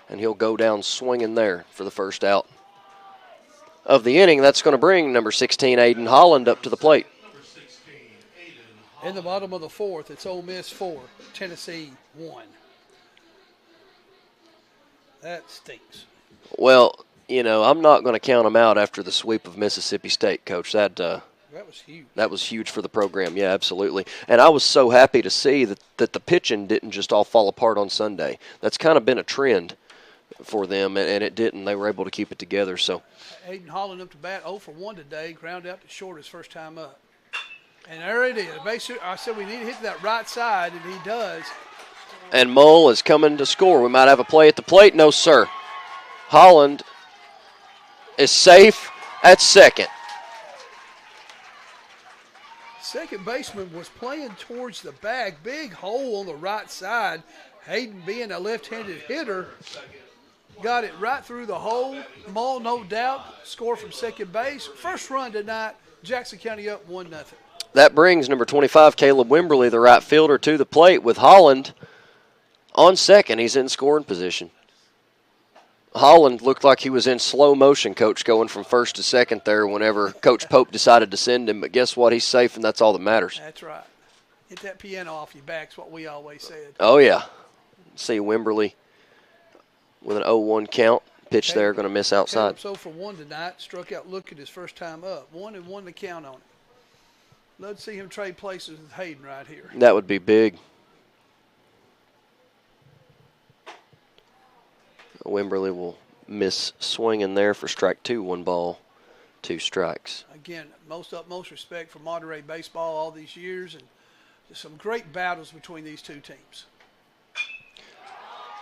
and he'll go down swinging there for the first out of the inning. That's going to bring number 16, Aiden Holland, up to the plate. In the bottom of the fourth, it's Ole Miss 4, Tennessee 1. That stinks. Well, you know, I'm not going to count them out after the sweep of Mississippi State, Coach. That was huge. That was huge for the program. Yeah, absolutely. And I was so happy to see that the pitching didn't just all fall apart on Sunday. That's kind of been a trend for them, and it didn't. They were able to keep it together. So Aiden Holland up to bat 0 for 1 today, ground out to short his first time up. And there it is. Basically, I said we need to hit that right side, and he does. And Mull is coming to score. We might have a play at the plate. No, sir. Holland is safe at second. Second baseman was playing towards the bag. Big hole on the right side. Hayden, being a left-handed hitter, got it right through the hole. Mull, no doubt, score from second base. First run tonight, Jackson County up 1-0. That brings number 25, Caleb Wimberly, the right fielder, to the plate with Holland on second. He's in scoring position. Holland looked like he was in slow motion, Coach, going from first to second there whenever Coach Pope decided to send him. But guess what? He's safe, and that's all that matters. That's right. Hit that piano off your back is what we always said. Oh, yeah. See Wimberly with an 0-1 count. Pitch there, going to miss outside. So for 1 tonight, struck out looking his first time up. 1-1 to count on it. Love to see him trade places with Hayden right here. That would be big. Wimberly will miss swinging there for strike 2, 1 ball, 2 strikes. Again, most respect for Monterey baseball all these years, and just some great battles between these two teams.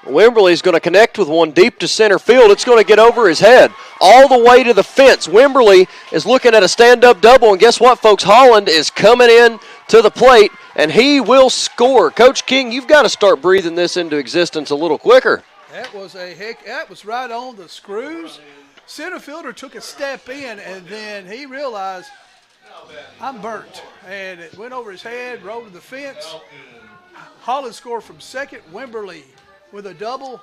Wimberly's going to connect with one deep to center field. It's going to get over his head all the way to the fence. Wimberly is looking at a stand-up double, and guess what, folks? Holland is coming in to the plate, and he will score. Coach King, you've got to start breathing this into existence a little quicker. That was right on the screws. Center fielder took a step in, and then he realized, I'm burnt. And it went over his head, rolled to the fence. Holland scored from second. Wimberly with a double,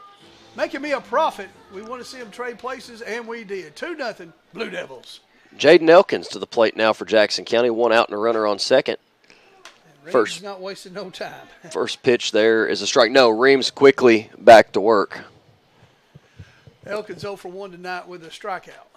making me a prophet. We want to see him trade places, and we did. 2-0 Blue Devils. Jaden Elkins to the plate now for Jackson County. 1 out and a runner on second. Reeves not wasting no time. First pitch there is a strike. No, Reems quickly back to work. Elkins 0 for 1 tonight with a strikeout.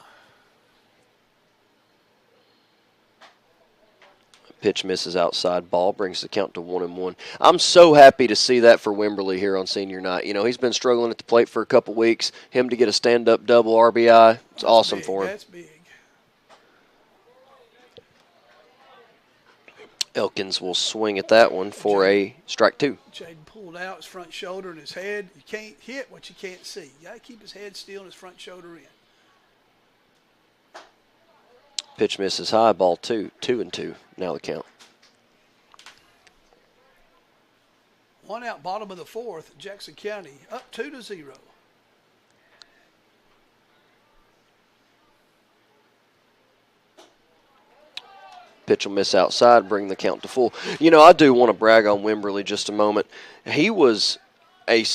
Pitch misses outside. Ball brings the count to 1-1. I'm so happy to see that for Wimberly here on senior night. You know, he's been struggling at the plate for a couple weeks. Him to get a stand-up double RBI, it's awesome for him. That's big. Elkins will swing at that one for a strike 2. Jaden pulled out his front shoulder and his head. You can't hit what you can't see. You got to keep his head still and his front shoulder in. Pitch misses high, ball 2, 2-2. Now the count. 1 out, bottom of the fourth. Jackson County up 2-0. Pitch will miss outside, bring the count to full. You know, I do want to brag on Wimberly just a moment. He was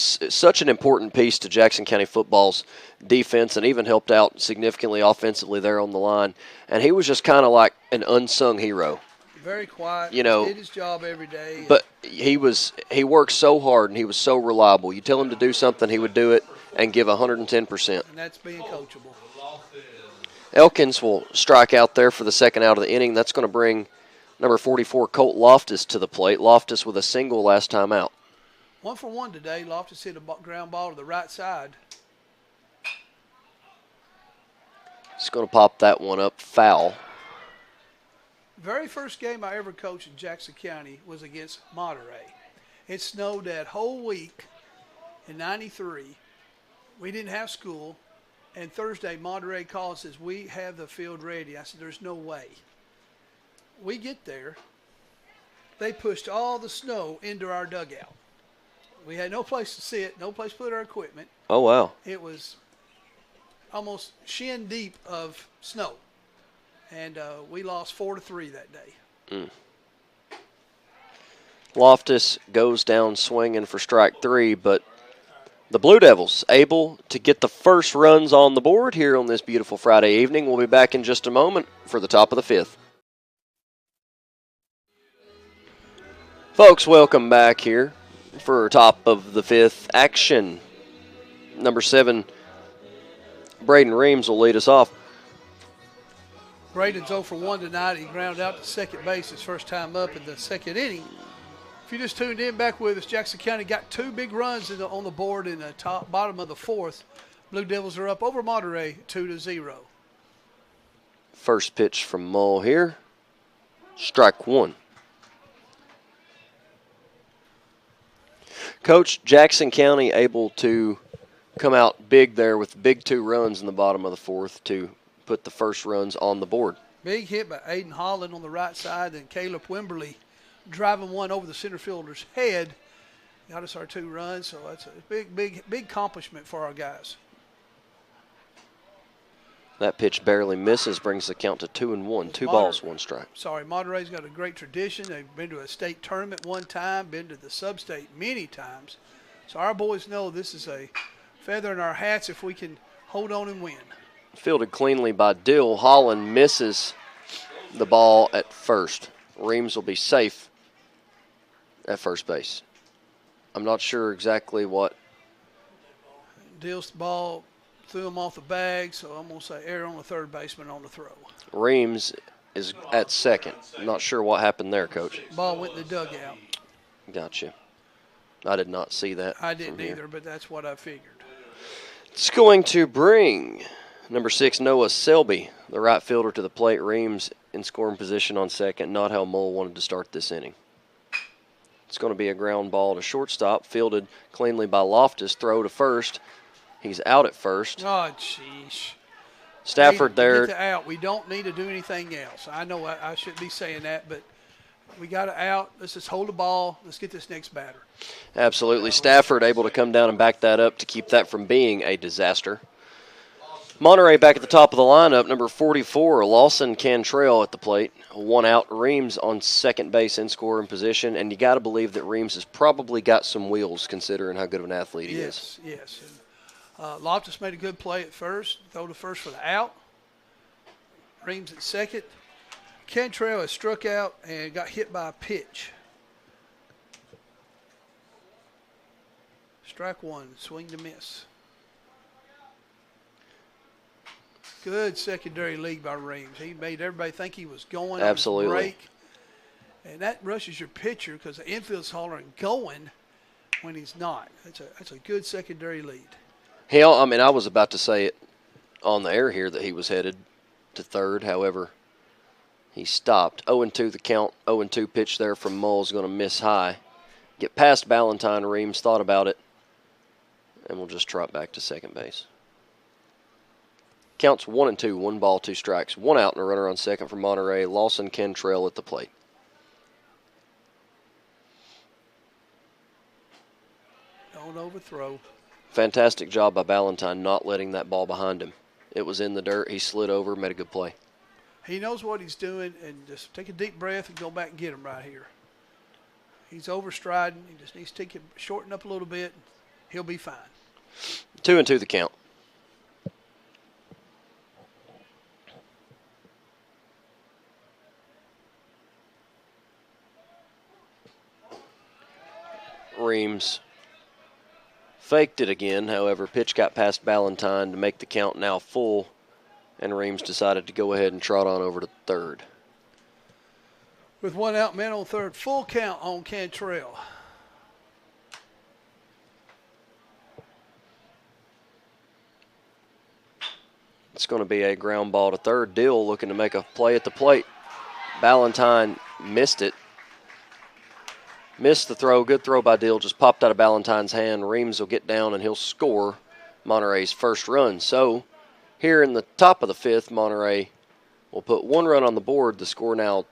such an important piece to Jackson County football's defense and even helped out significantly offensively there on the line. And he was just kind of like an unsung hero. Very quiet. You know, did his job every day. But he worked so hard and he was so reliable. You tell him to do something, he would do it and give 110%. And that's being coachable. Elkins will strike out there for the second out of the inning. That's going to bring number 44, Colt Loftus, to the plate. Loftus with a single last time out. 1 for 1 today. Loftus hit a ground ball to the right side. He's going to pop that one up foul. Very first game I ever coached in Jackson County was against Monterey. It snowed that whole week in '93. We didn't have school. And Thursday, Monterey calls and says, we have the field ready. I said, there's no way. We get there. They pushed all the snow into our dugout. We had no place to sit, no place to put our equipment. Oh, wow. It was almost shin deep of snow. And we lost 4-3 that day. Loftus goes down swinging for strike 3, but The Blue Devils able to get the first runs on the board here on this beautiful Friday evening. We'll be back in just a moment for the top of the fifth. Folks, welcome back here for top of the fifth action. Number 7, Braden Reams will lead us off. Braden's 0 for 1 tonight. He grounded out to second base his first time up in the second inning. If you just tuned in back with us, Jackson County got 2 big runs on the board in the bottom of the fourth. Blue Devils are up over Monterey 2-0. First pitch from Mull here. Strike 1. Coach, Jackson County able to come out big there with big 2 runs in the bottom of the fourth to put the first runs on the board. Big hit by Aiden Holland on the right side, and Caleb Wimberly driving one over the center fielder's head. Got us our 2 runs, so that's a big accomplishment for our guys. That pitch barely misses, brings the count to 2-1. 2 balls, 1 strike. Monterey's got a great tradition. They've been to a state tournament one time, been to the sub-state many times. So our boys know this is a feather in our hats if we can hold on and win. Fielded cleanly by Dill. Holland misses the ball at first. Reams will be safe at first base. I'm not sure exactly what. Dill's ball threw him off the bag, so I'm going to say error on the third baseman on the throw. Reams is at second. I'm not sure what happened there, Coach. Ball went in the dugout. Gotcha. I did not see that. I didn't either, but that's what I figured. It's going to bring number 6, Noah Selby, the right fielder, to the plate. Reams in scoring position on second, not how Mull wanted to start this inning. It's going to be a ground ball to shortstop, fielded cleanly by Loftus. Throw to first. He's out at first. Oh, jeez. Stafford there. Get the out. We don't need to do anything else. I know I shouldn't be saying that, but we got to out. Let's just hold the ball. Let's get this next batter. Absolutely. Stafford able to come down and back that up to keep that from being a disaster. Monterey back at the top of the lineup, number 44, Lawson Cantrell at the plate. 1 out, Reams on second base in scoring position, and you got to believe that Reams has probably got some wheels considering how good of an athlete he is. Yes. Loftus made a good play at first, throw to first for the out. Reams at second. Cantrell has struck out and got hit by a pitch. Strike 1, swing to miss. Good secondary lead by Reams. He made everybody think he was going. Absolutely. On his break. And that rushes your pitcher because the infield's hollering going when he's not. That's a good secondary lead. Hell, I was about to say it on the air here that he was headed to third. However, he stopped. 0-2 the count. 0-2 pitch there from Mull is going to miss high. Get past Ballantyne. Reams thought about it. And we'll just trot back to second base. Counts 1-2, 1 ball, 2 strikes. 1 out and a runner on second for Monterey. Lawson Cantrell at the plate. Don't overthrow. Fantastic job by Ballantyne not letting that ball behind him. It was in the dirt. He slid over, made a good play. He knows what he's doing, and just take a deep breath and go back and get him right here. He's overstriding. He just needs to shorten up a little bit. He'll be fine. 2-2 the count. Reams faked it again. However, pitch got past Ballantyne to make the count now full, and Reams decided to go ahead and trot on over to third. With 1 out, man on third, full count on Cantrell. It's going to be a ground ball to third. Dill looking to make a play at the plate. Ballantyne missed it. Missed the throw. Good throw by Dill. Just popped out of Ballantyne's hand. Reams will get down and he'll score Monterey's first run. So here in the top of the fifth, Monterey will put 1 run on the board. The score now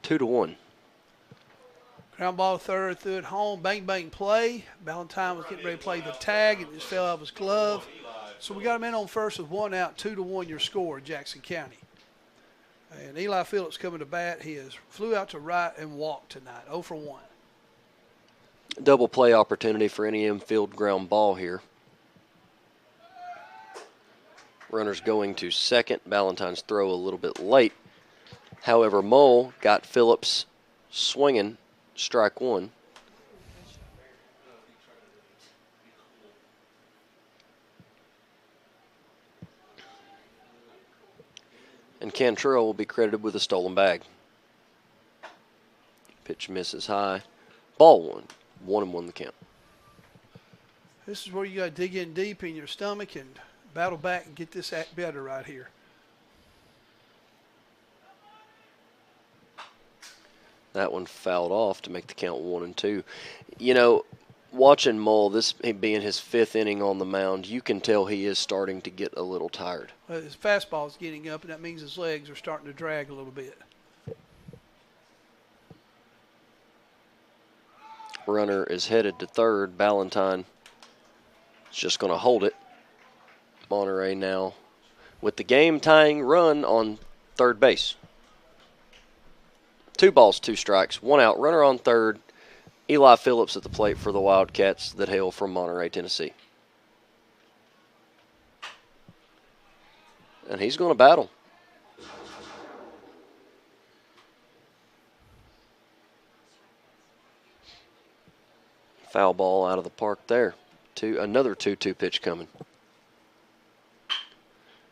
2-1. Ground ball to third, threw it home. Bang, bang play. Ballantyne was getting ready to play the tag. It just fell out of his glove. So we got him in on first with 1 out, 2-1 your score, Jackson County. And Eli Phillips coming to bat. He has flew out to right and walked tonight, 0 for 1. Double play opportunity for any infield ground ball here. Runners going to second. Ballantyne's throw a little bit late. However, Mole got Phillips swinging, strike one. And Cantrell will be credited with a stolen bag. Pitch misses high. Ball one. 1-1 the count. This is where you got to dig in deep in your stomach and battle back and get this act better right here. That one fouled off to make the count 1-2. You know, watching Mole, this being his 5th inning on the mound, you can tell he is starting to get a little tired. Well, his fastball is getting up, and that means his legs are starting to drag a little bit. Runner is headed to third. Ballantyne is just going to hold it. Monterey now with the game-tying run on third base. 2 balls, 2 strikes, 1 out. Runner on third. Eli Phillips at the plate for the Wildcats that hail from Monterey, Tennessee. And he's going to battle. Foul ball out of the park there. Another 2-2 pitch coming.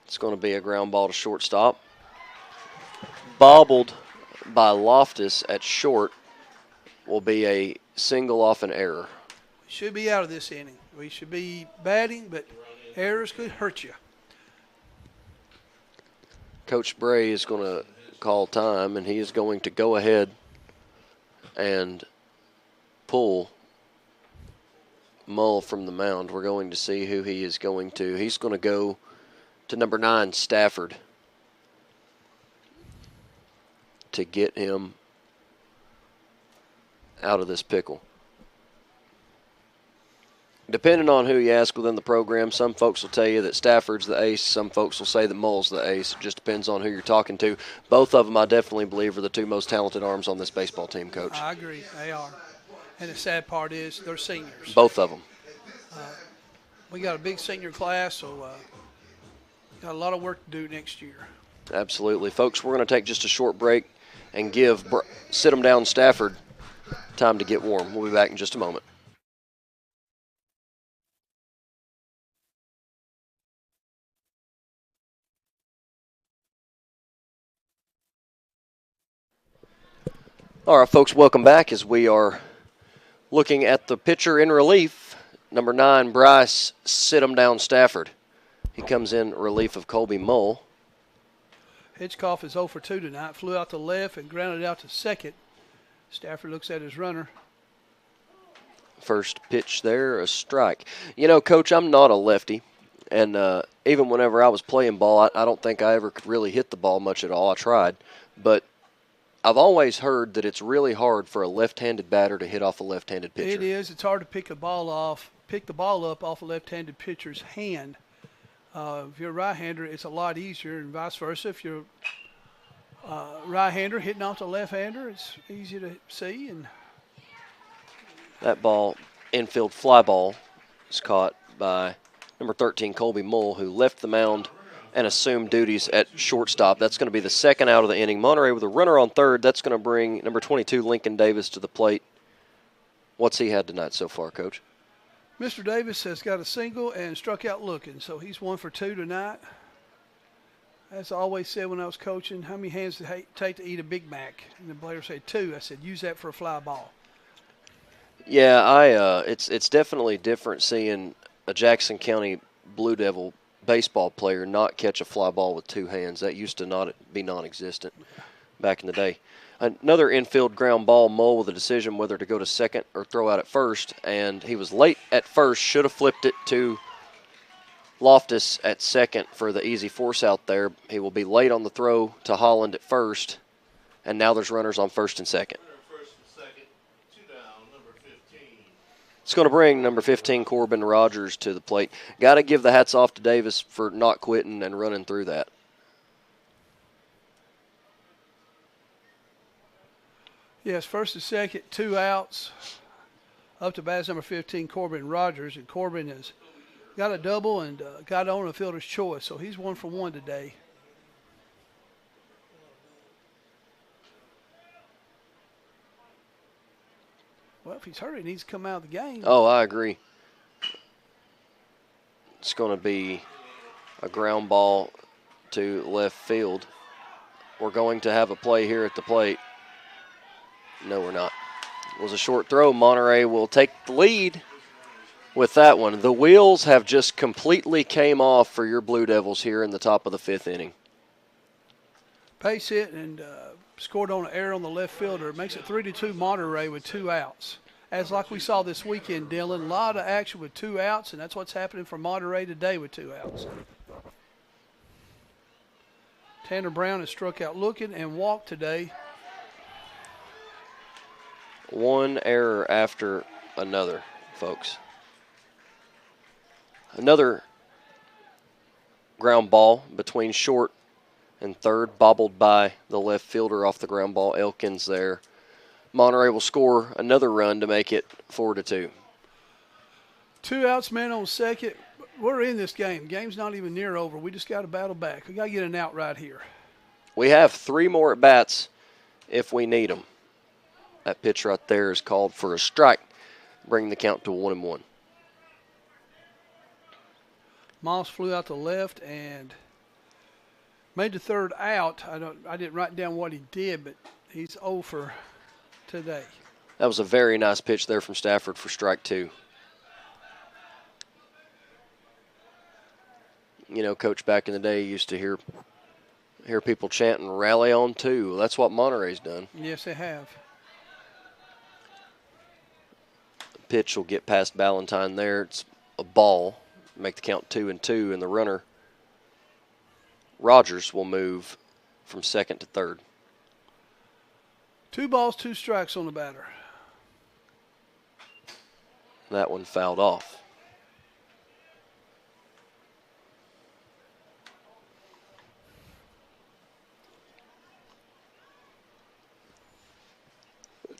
It's going to be a ground ball to shortstop. Bobbled by Loftus at short. Will be a single off an error. We should be out of this inning. We should be batting, but errors could hurt you. Coach Bray is going to call time, and he is going to go ahead and pull Mull from the mound. We're going to see who he is going to. He's going to go to number 9, Stafford, to get him out of this pickle. Depending on who you ask within the program, some folks will tell you that Stafford's the ace. Some folks will say that Mull's the ace. It just depends on who you're talking to. Both of them, I definitely believe, are the 2 most talented arms on this baseball team, Coach. I agree. They are. And the sad part is they're seniors. Both of them. We got a big senior class, so got a lot of work to do next year. Absolutely. Folks, we're going to take just a short break and sit them down Stafford time to get warm. We'll be back in just a moment. All right, folks, welcome back as we are looking at the pitcher in relief. Number 9, Bryce, sit him down Stafford. He comes in relief of Colby Mull. Hitchcock is 0 for 2 tonight. Flew out to left and grounded out to second. Stafford looks at his runner. First pitch there, a strike. You know, Coach, I'm not a lefty. And even whenever I was playing ball, I don't think I ever could really hit the ball much at all. I tried. But I've always heard that it's really hard for a left-handed batter to hit off a left-handed pitcher. It is. It's hard to pick the ball up off a left-handed pitcher's hand. If you're a right-hander, it's a lot easier, and vice versa. If you're right-hander hitting off the left-hander, it's easy to see. And that ball, infield fly ball, is caught by number 13, Colby Mull, who left the mound and assumed duties at shortstop. That's going to be the second out of the inning. Monterey with a runner on third. That's going to bring number 22, Lincoln Davis, to the plate. What's he had tonight so far, Coach? Mr. Davis has got a single and struck out looking, so he's 1 for 2 tonight. As I always said when I was coaching, how many hands does it take to eat a Big Mac? And the player said 2. I said, use that for a fly ball. Yeah, it's definitely different seeing a Jackson County Blue Devil baseball player not catch a fly ball with 2 hands. That used to not be non-existent back in the day. Another infield ground ball. Mull with a decision whether to go to second or throw out at first, and he was late at first. Should have flipped it to Loftus at second for the easy force out there. He will be late on the throw to Holland at first, and now there's runners on first and second. First and second, 2 down, number 15. It's going to bring number 15, Corbin Rogers, to the plate. Got to give the hats off to Davis for not quitting and running through that. Yes, first and second, 2 outs. Up to bat is number 15, Corbin Rogers, and Corbin has got a double and got on a fielder's choice, so he's 1 for 1 today. Well, if he's hurt, he needs to come out of the game. Oh, I agree. It's going to be a ground ball to left field. We're going to have a play here at the plate. No, we're not. It was a short throw. Monterey will take the lead with that one. The wheels have just completely came off for your Blue Devils here in the top of the 5th inning. Pace hit and scored on an error on the left fielder. It makes it 3-2 Monterey with 2 outs. As like we saw this weekend, Dylan, a lot of action with 2 outs, and that's what's happening for Monterey today with 2 outs. Tanner Brown has struck out looking and walked today. One error after another, folks. Another ground ball between short and third, bobbled by the left fielder off the ground ball. Elkins there. Monterey will score another run to make it 4-2. 2 outs, man on second. We're in this game. Game's not even near over. We just got to battle back. We got to get an out right here. We have 3 more at bats if we need them. That pitch right there is called for a strike, bringing the count to 1-1. Moss flew out to left and made the third out. I didn't write down what he did, but he's 0 for today. That was a very nice pitch there from Stafford for strike 2. You know, Coach, back in the day, used to hear people chanting, "Rally on 2." That's what Monterey's done. Yes, they have. The pitch will get past Ballantyne there. It's a ball. Make the count 2-2, and the runner, Rogers, will move from second to third. 2 balls, 2 strikes on the batter. That one fouled off.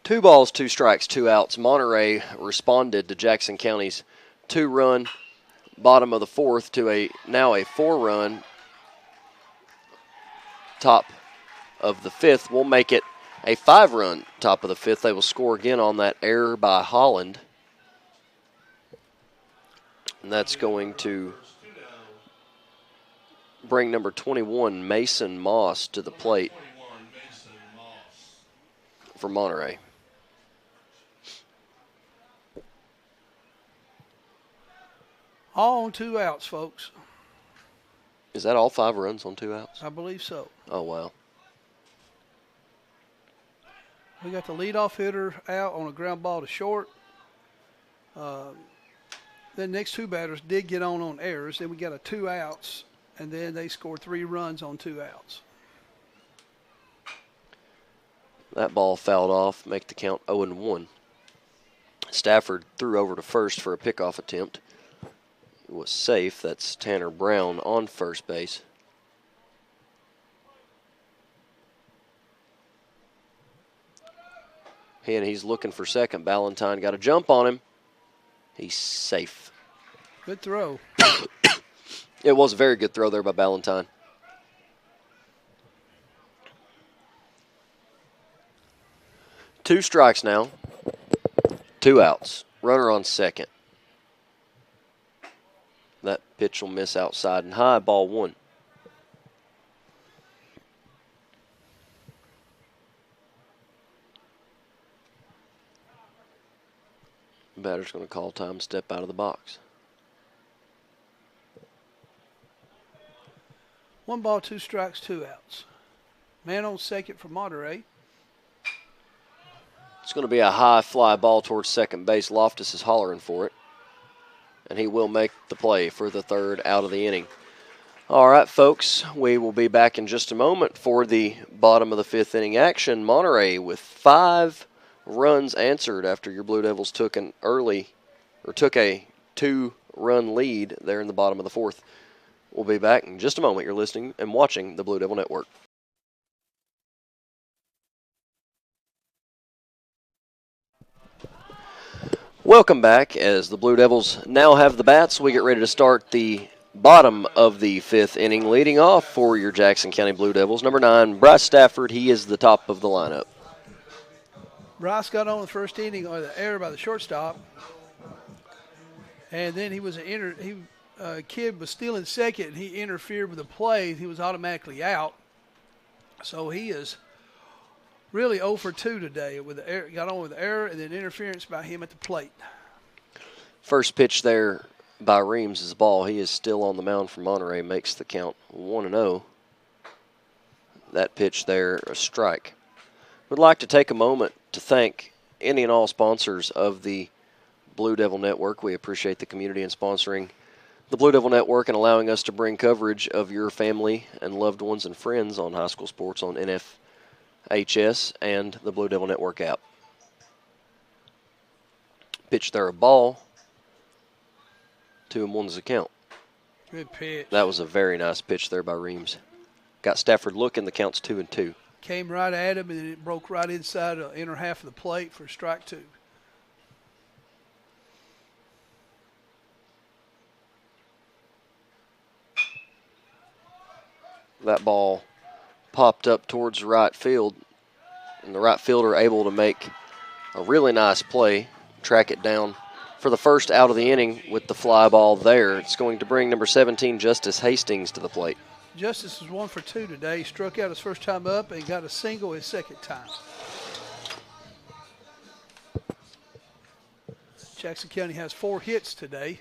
2 balls, 2 strikes, 2 outs. Monterey responded to Jackson County's 2-run bottom of the 4th to now a 4-run top of the 5th. We'll make it a 5-run top of the 5th. They will score again on that error by Holland. And that's going to bring number 21, Mason Moss, to the plate for Monterey. All on 2 outs, folks. Is that all 5 runs on 2 outs? I believe so. Oh, wow. We got the leadoff hitter out on a ground ball to short. The next 2 batters did get on errors. Then we got a 2 outs, and then they scored 3 runs on 2 outs. That ball fouled off, make the count 0-1. Stafford threw over to first for a pickoff attempt. It was safe. That's Tanner Brown on first base. And he's looking for second. Ballantyne got a jump on him. He's safe. Good throw. It was a very good throw there by Ballantyne. Two strikes now. 2 outs. Runner on second. That pitch will miss outside and high. Ball 1. Batter's going to call time to step out of the box. 1 ball, 2 strikes, 2 outs. Man on second for Monterey. It's going to be a high fly ball towards second base. Loftus is hollering for it. And he will make the play for the 3rd out of the inning. All right, folks, we will be back in just a moment for the bottom of the 5th inning action. Monterey with 5 runs answered after your Blue Devils took a 2-run lead there in the bottom of the 4th. We'll be back in just a moment. You're listening and watching the Blue Devil Network. Welcome back as the Blue Devils now have the bats. We get ready to start the bottom of the fifth inning. Leading off for your Jackson County Blue Devils, number 9, Bryce Stafford. He is the top of the lineup. Bryce got on the first inning on the error by the shortstop. And then kid was still in second, and he interfered with the play. He was automatically out. So he is really 0 for 2 today. Got on with the error and then interference by him at the plate. First pitch there by Reams is a ball. He is still on the mound for Monterey. Makes the count 1-0. That pitch there, a strike. Would like to take a moment to thank any and all sponsors of the Blue Devil Network. We appreciate the community in sponsoring the Blue Devil Network and allowing us to bring coverage of your family and loved ones and friends on high school sports on NFHS and the Blue Devil Network app. Pitch there, a ball. 2-1 is the count. Good pitch. That was a very nice pitch there by Reams. Got Stafford looking. The count's 2-2. Came right at him, and then it broke right inside the inner half of the plate for strike 2. That ball popped up towards right field, and the right fielder able to make a really nice play, track it down for the first out of the inning with the fly ball there. It's going to bring number 17, Justice Hastings, to the plate. Justice was 1 for 2 today. He struck out his first time up and got a single his second time. Jackson County has 4 hits today.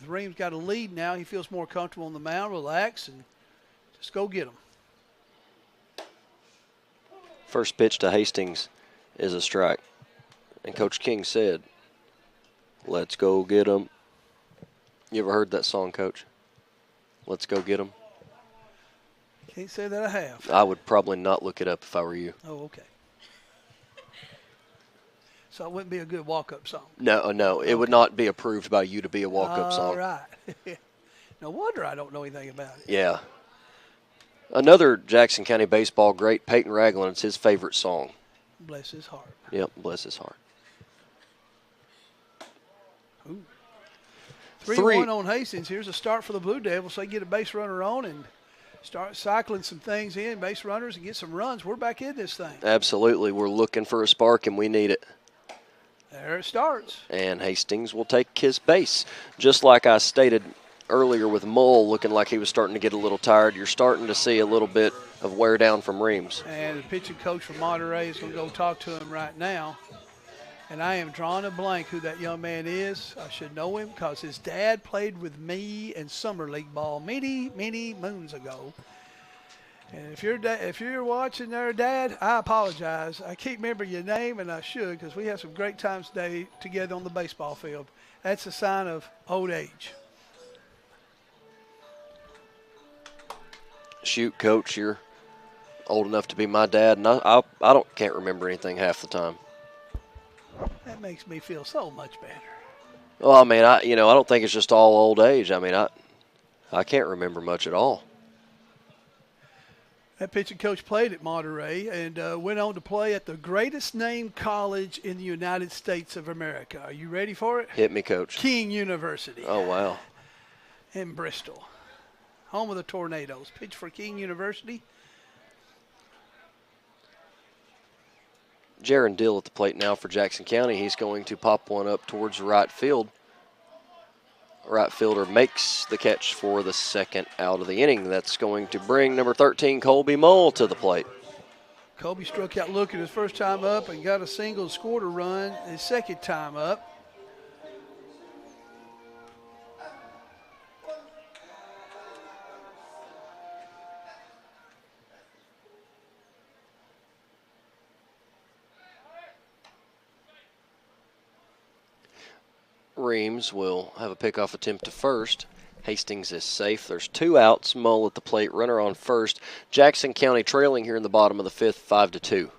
The Reams got a lead now. He feels more comfortable on the mound, relax, and just go get him. First pitch to Hastings is a strike. And Coach King said, "Let's go get 'em." You ever heard that song, Coach? Let's go get 'em. Can't say that I have. I would probably not look it up if I were you. Oh, okay. So it wouldn't be a good walk-up song. No, it would not be approved by you to be a walk-up song. All right. No wonder I don't know anything about it. Yeah. Another Jackson County baseball great, Peyton Ragland, it's his favorite song. Bless his heart. Yep, bless his heart. Ooh. 3-1 on Hastings. Here's a start for the Blue Devils. They get a base runner on and start cycling some things in, base runners, and get some runs. We're back in this thing. Absolutely. We're looking for a spark, and we need it. There it starts. And Hastings will take his base. Just like I stated earlier with Mull looking like he was starting to get a little tired, you're starting to see a little bit of wear down from Reams. And the pitching coach from Monterey is going to go talk to him right now. And I am drawing a blank who that young man is. I should know him because his dad played with me in summer league ball many, many moons ago. And if you're watching there, Dad, I apologize. I can't remember your name, and I should, because we had some great times today together on the baseball field. That's a sign of old age. Shoot, Coach, you're old enough to be my dad, and can't remember anything half the time. That makes me feel so much better. Well, I mean, I don't think it's just all old age. I mean, I can't remember much at all. That pitching coach played at Monterey and went on to play at the greatest named college in the United States of America. Are you ready for it? Hit me, Coach. King University. Oh, wow. In Bristol. Home of the Tornadoes. Pitched for King University. Jaron Dill at the plate now for Jackson County. He's going to pop one up towards right field. Right fielder makes the catch for the second out of the inning. That's going to bring number 13, Colby Mull, to the plate. Colby struck out looking his first time up and got a single, scored a run his second time up. Reams will have a pickoff attempt to first. Hastings is safe. There's 2 outs. Mull at the plate. Runner on first. Jackson County trailing here in the bottom of the 5th, 5-2.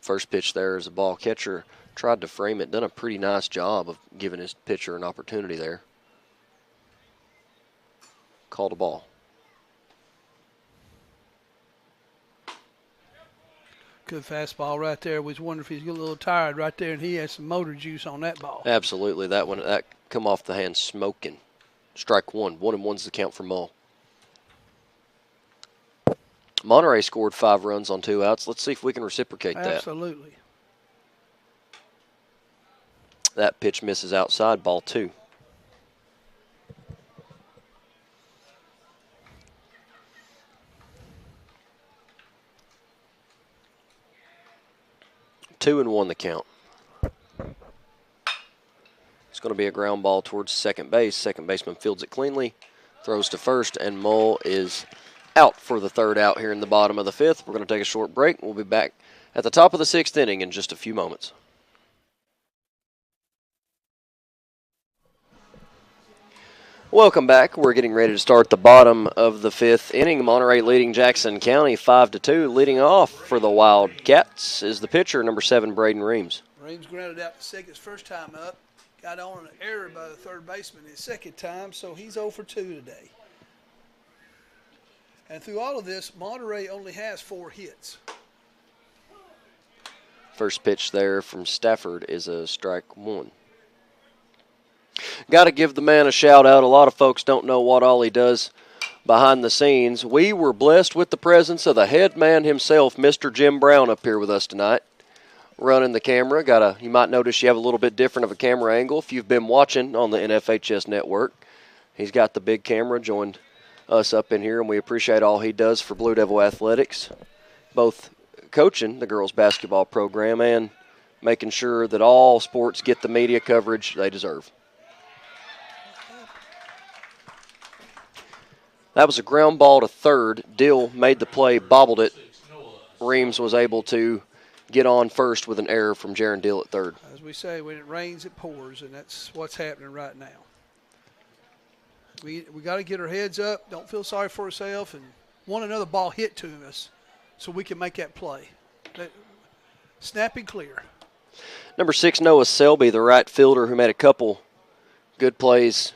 First pitch there is a ball. Catcher tried to frame it. Done a pretty nice job of giving his pitcher an opportunity there. Called a ball. Good fastball right there. Was wondering if he's getting a little tired right there, and he has some motor juice on that ball. Absolutely. That come off the hand smoking. Strike one. 1-1's the count for Mull. Monterey scored 5 runs on 2 outs. Let's see if we can reciprocate that. Absolutely. That pitch misses outside, ball 2. Two and 1 the count. It's going to be a ground ball towards second base. Second baseman fields it cleanly, throws to first, and Mull is out for the 3rd out here in the bottom of the 5th. We're going to take a short break. We'll be back at the top of the 6th inning in just a few moments. Welcome back. We're getting ready to start the bottom of the 5th inning. Monterey leading Jackson County 5-2. Leading off for the Wildcats is the pitcher, number 7, Braden Reams. Reams grounded out to second his first time up. Got on an error by the third baseman his second time, so he's 0 for 2 today. And through all of this, Monterey only has 4 hits. First pitch there from Stafford is a strike 1. Got to give the man a shout out. A lot of folks don't know what all he does behind the scenes. We were blessed with the presence of the head man himself, Mr. Jim Brown, up here with us tonight, running the camera. You might notice you have a little bit different of a camera angle if you've been watching on the NFHS network. He's got the big camera, joined us up in here, and we appreciate all he does for Blue Devil Athletics, both coaching the girls basketball program and making sure that all sports get the media coverage they deserve. That was a ground ball to third. Dill made the play, bobbled it. Reams was able to get on first with an error from Jaron Dill at third. As we say, when it rains, it pours, and that's what's happening right now. We got to get our heads up, don't feel sorry for ourselves, and want another ball hit to us so we can make that play. Snap and clear. Number 6, Noah Selby, the right fielder who made a couple good plays.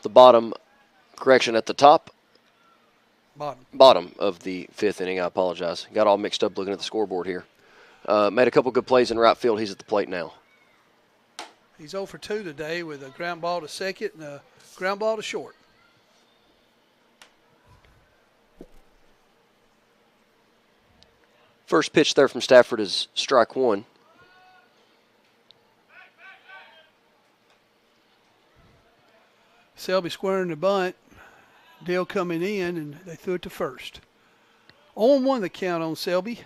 The at the bottom of the 5th inning. I apologize. Got all mixed up looking at the scoreboard here. Made a couple good plays in right field. He's at the plate now. He's 0 for 2 today with a ground ball to second and a ground ball to short. First pitch there from Stafford is strike 1. Selby squaring the bunt. Dale coming in, and they threw it to first. 0-1 the count on Selby.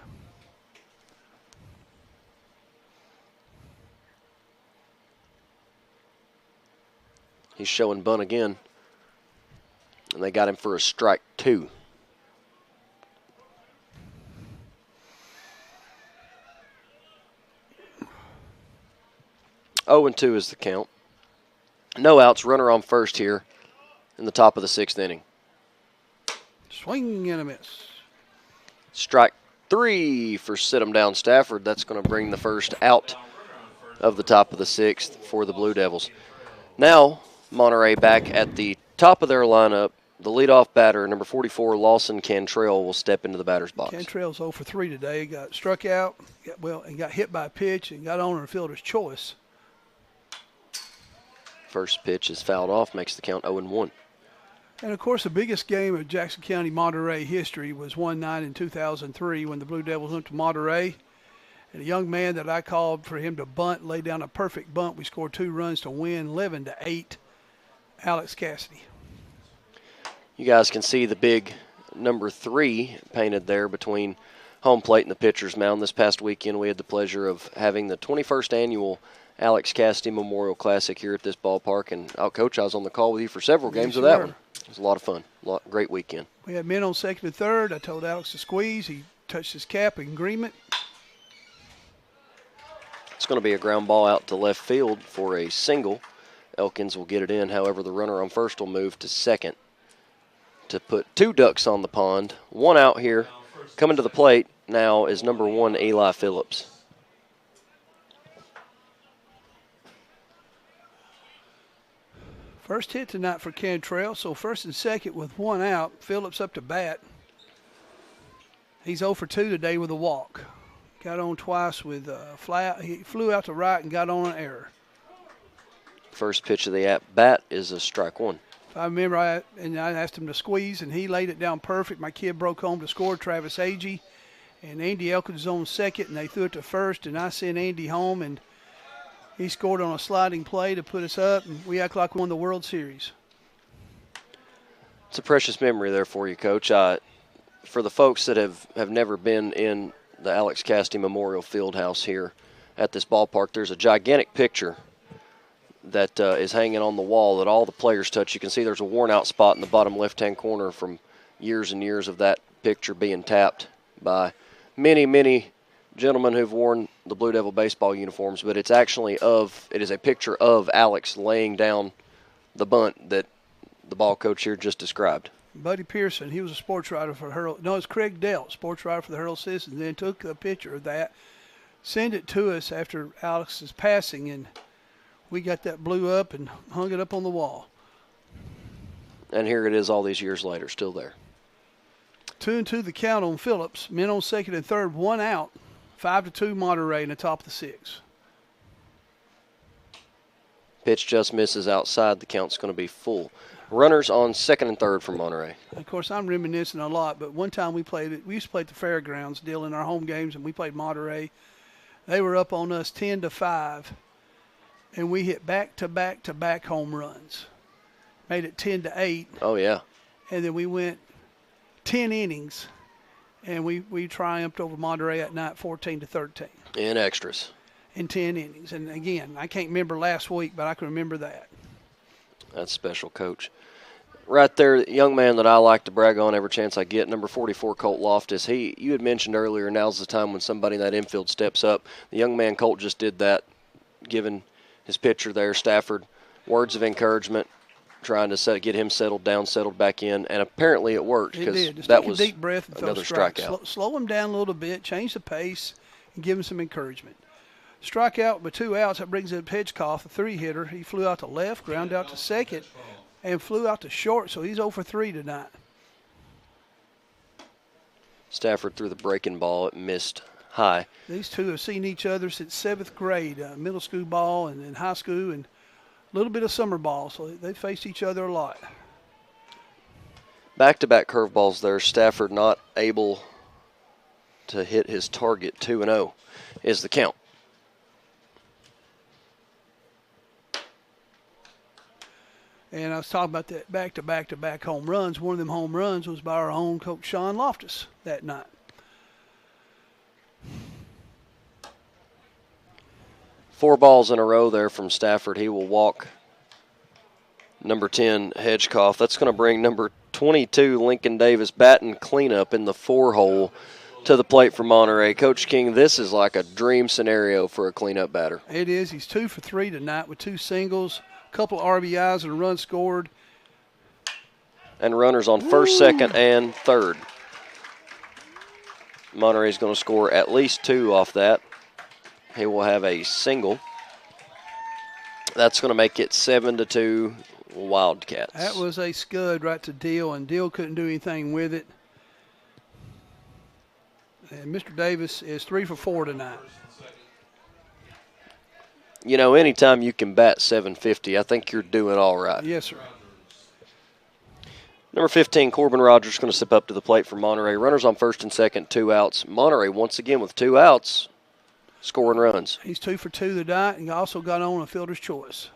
He's showing bunt again, and they got him for a strike 2. Oh, and 2 is the count. No outs, runner on first here in the top of the 6th inning. Swing and a miss. Strike 3 for sit-'em-down Stafford. That's going to bring the first out of the top of the 6th for the Blue Devils. Now, Monterey back at the top of their lineup. The leadoff batter, number 44, Lawson Cantrell, will step into the batter's box. Cantrell's 0 for 3 today. Got struck out, and got hit by a pitch, and got on a fielder's choice. First pitch is fouled off, makes the count 0-1. And, of course, the biggest game of Jackson County Monterey history was one night in 2003 when the Blue Devils went to Monterey. And a young man that I called for him to bunt, laid down a perfect bunt. We scored 2 runs to win 11-8. Alex Cassidy. You guys can see the big number 3 painted there between home plate and the pitcher's mound. This past weekend we had the pleasure of having the 21st annual Alex Cassidy Memorial Classic here at this ballpark. And, Coach, I was on the call with you for several games of that one. It was a lot of fun. Great weekend. We had men on second and third. I told Alex to squeeze. He touched his cap in agreement. It's going to be a ground ball out to left field for a single. Elkins will get it in. However, the runner on first will move to second to put 2 ducks on the pond. 1 out here. Coming to the plate now is number 1, Eli Phillips. First hit tonight for Cantrell, so first and second with 1 out. Phillips up to bat. He's 0 for 2 today with a walk. got on twice with flat. He flew out to right and got on an error. First pitch of the at-bat is a strike one. If I remember, I asked him to squeeze, and he laid it down perfect. My kid broke home to score, Travis Agee, and Andy Elkins was on second, and they threw it to first, and I sent Andy home, and he scored on a sliding play to put us up, and we act like we won the World Series. It's a precious memory there for you, Coach. For the folks that have never been in the Alex Castee Memorial Fieldhouse here at this ballpark, there's a gigantic picture that is hanging on the wall that all the players touch. You can see there's a worn-out spot in the bottom left-hand corner from years and years of that picture being tapped by many, many gentlemen who've worn the Blue Devil baseball uniforms, but it is a picture of Alex laying down the bunt that the ball coach here just described. Buddy Pearson, he was a sports writer for Herald. No, it's Craig Delt, sports writer for the Herald Citizen. Then took a picture of that, sent it to us after Alex's passing, and we got that blew up and hung it up on the wall. And here it is all these years later, still there. 2-2 the count on Phillips. Men on second and third, 1 out. 5-2 Monterey in the top of the 6th. Pitch just misses outside. The count's going to be full. Runners on second and third for Monterey. Of course, I'm reminiscing a lot, but one time we used to play at the fairgrounds deal in our home games, and we played Monterey. They were up on us 10-5, and we hit back-to-back-to-back home runs. Made it 10-8. Oh, yeah. And then we went 10 innings, and we triumphed over Monterey that night 14-13. In extras. In 10 innings. And, again, I can't remember last week, but I can remember that. That's special, Coach. Right there, the young man that I like to brag on every chance I get, number 44, Colt Loftus. You had mentioned earlier, now's the time when somebody in that infield steps up. The young man, Colt, just did that, giving his pitcher there, Stafford, words of encouragement, trying to get him settled down, settled back in, and apparently it worked. It did. Just that take was a deep breath and another throw strikeout. Slow him down a little bit, change the pace, and give him some encouragement. Strikeout with 2 outs, that brings up Hedgecoff, a 3-hitter. He flew out to left, ground out to second, and flew out to short, so he's 0 for 3 tonight. Stafford threw the breaking ball. It missed high. These two have seen each other since 7th grade, middle school ball and then high school and a little bit of summer ball, so they faced each other a lot. Back-to-back curveballs there. Stafford not able to hit his target. 2-0 is the count. And I was talking about that back-to-back-to-back home runs. One of them home runs was by our own coach, Sean Loftus, that night. Four balls in a row there from Stafford. He will walk number 10, Hedgecoff. That's going to bring number 22, Lincoln Davis, batting cleanup in the 4-hole to the plate for Monterey. Coach King, this is like a dream scenario for a cleanup batter. It is. He's 2 for 3 tonight with 2 singles, a couple of RBIs and a run scored. And runners on first, second, and third. Monterey's going to score at least 2 off that. He will have a single. That's going to make it 7-2 Wildcats. That was a scud right to Deal, and Deal couldn't do anything with it. And Mr. Davis is 3 for 4 tonight. You know, anytime you can bat 750, I think you're doing all right. Yes, sir. Number 15, Corbin Rogers, going to step up to the plate for Monterey. Runners on first and second, 2 outs. Monterey, once again, with 2 outs, scoring runs. He's 2 for 2 tonight, and also got on a fielder's choice.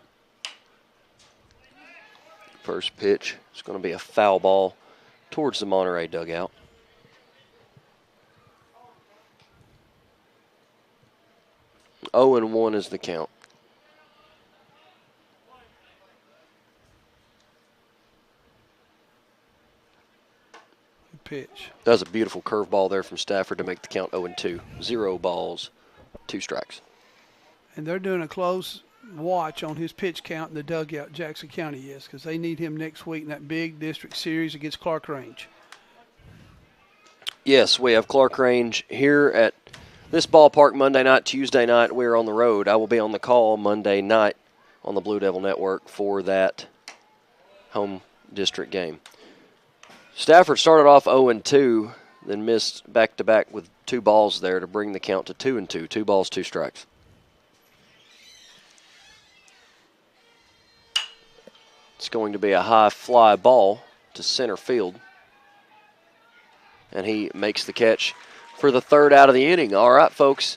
First pitch is going to be a foul ball towards the Monterey dugout. Oh, and 1 is the count. Pitch. That was a beautiful curveball there from Stafford to make the count 0-2. 0 balls, 2 strikes. And they're doing a close watch on his pitch count in the dugout, Jackson County is, because they need him next week in that big district series against Clark Range. Yes, we have Clark Range here at this ballpark Monday night, Tuesday night. We're on the road. I will be on the call Monday night on the Blue Devil Network for that home district game. Stafford started off 0-2, then missed back-to-back with 2 balls there to bring the count to 2-2. 2 balls, 2 strikes. It's going to be a high fly ball to center field. And he makes the catch for the 3rd out of the inning. All right, folks.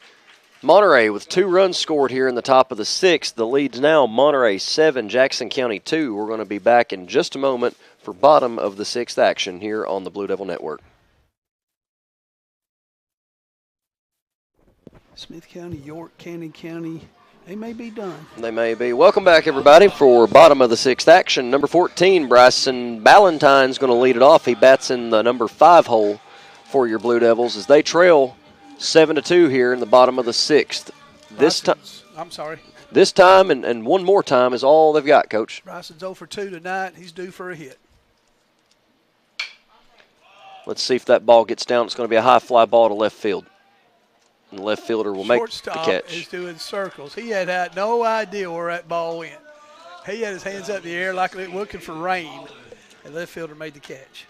Monterey with 2 runs scored here in the top of the 6th. The lead's now Monterey 7, Jackson County 2. We're going to be back in just a moment for bottom of the 6th action here on the Blue Devil Network. Smith County, York, Cannon County, they may be done. They may be. Welcome back, everybody, for bottom of the 6th action. Number 14, Bryson Ballantyne's going to lead it off. He bats in the number 5 hole for your Blue Devils as they trail 7-2 here in the bottom of the 6th. This time and one more time is all they've got, Coach. Bryson's 0 for 2 tonight. He's due for a hit. Let's see if that ball gets down. It's going to be a high fly ball to left field. And the left fielder will make the catch. Shortstop is doing circles. He had no idea where that ball went. He had his hands up in the air like looking for rain, and the left fielder made the catch.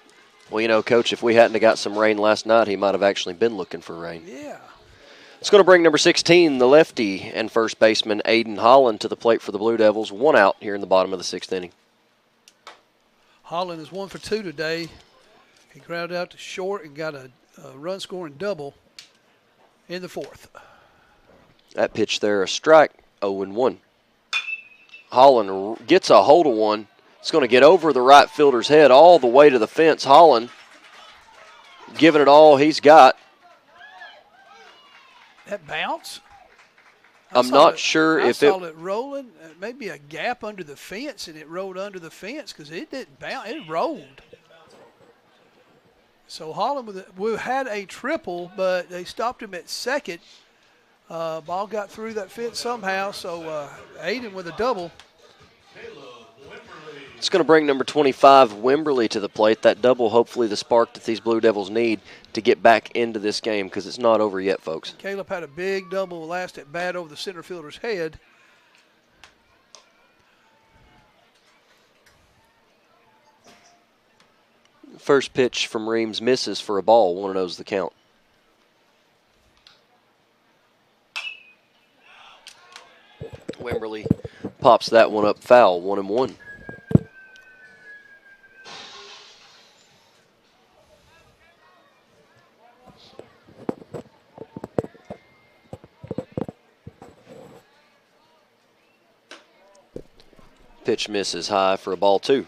Well, you know, Coach, if we hadn't have got some rain last night, he might have actually been looking for rain. Yeah. It's going to bring number 16, the lefty and first baseman Aiden Holland, to the plate for the Blue Devils. 1 out here in the bottom of the 6th inning. Holland is 1 for 2 today. He grounded out to short and got a run-scoring double in the 4th. That pitch there, a strike, 0-1. Holland gets a hold of one. It's going to get over the right fielder's head all the way to the fence. Holland giving it all he's got. That bounce? I'm not sure if I saw it rolling, maybe a gap under the fence, and it rolled under the fence because it didn't bounce. It rolled. So Holland we had a triple, but they stopped him at second. Ball got through that fence somehow, so Aiden with a double. It's going to bring number 25, Wimberly, to the plate. That double, hopefully the spark that these Blue Devils need to get back into this game because it's not over yet, folks. Caleb had a big double last at bat over the center fielder's head. First pitch from Reams misses for a ball. 1-0's the count. Wimberly pops that one up foul. 1-1. Pitch misses high for a ball 2.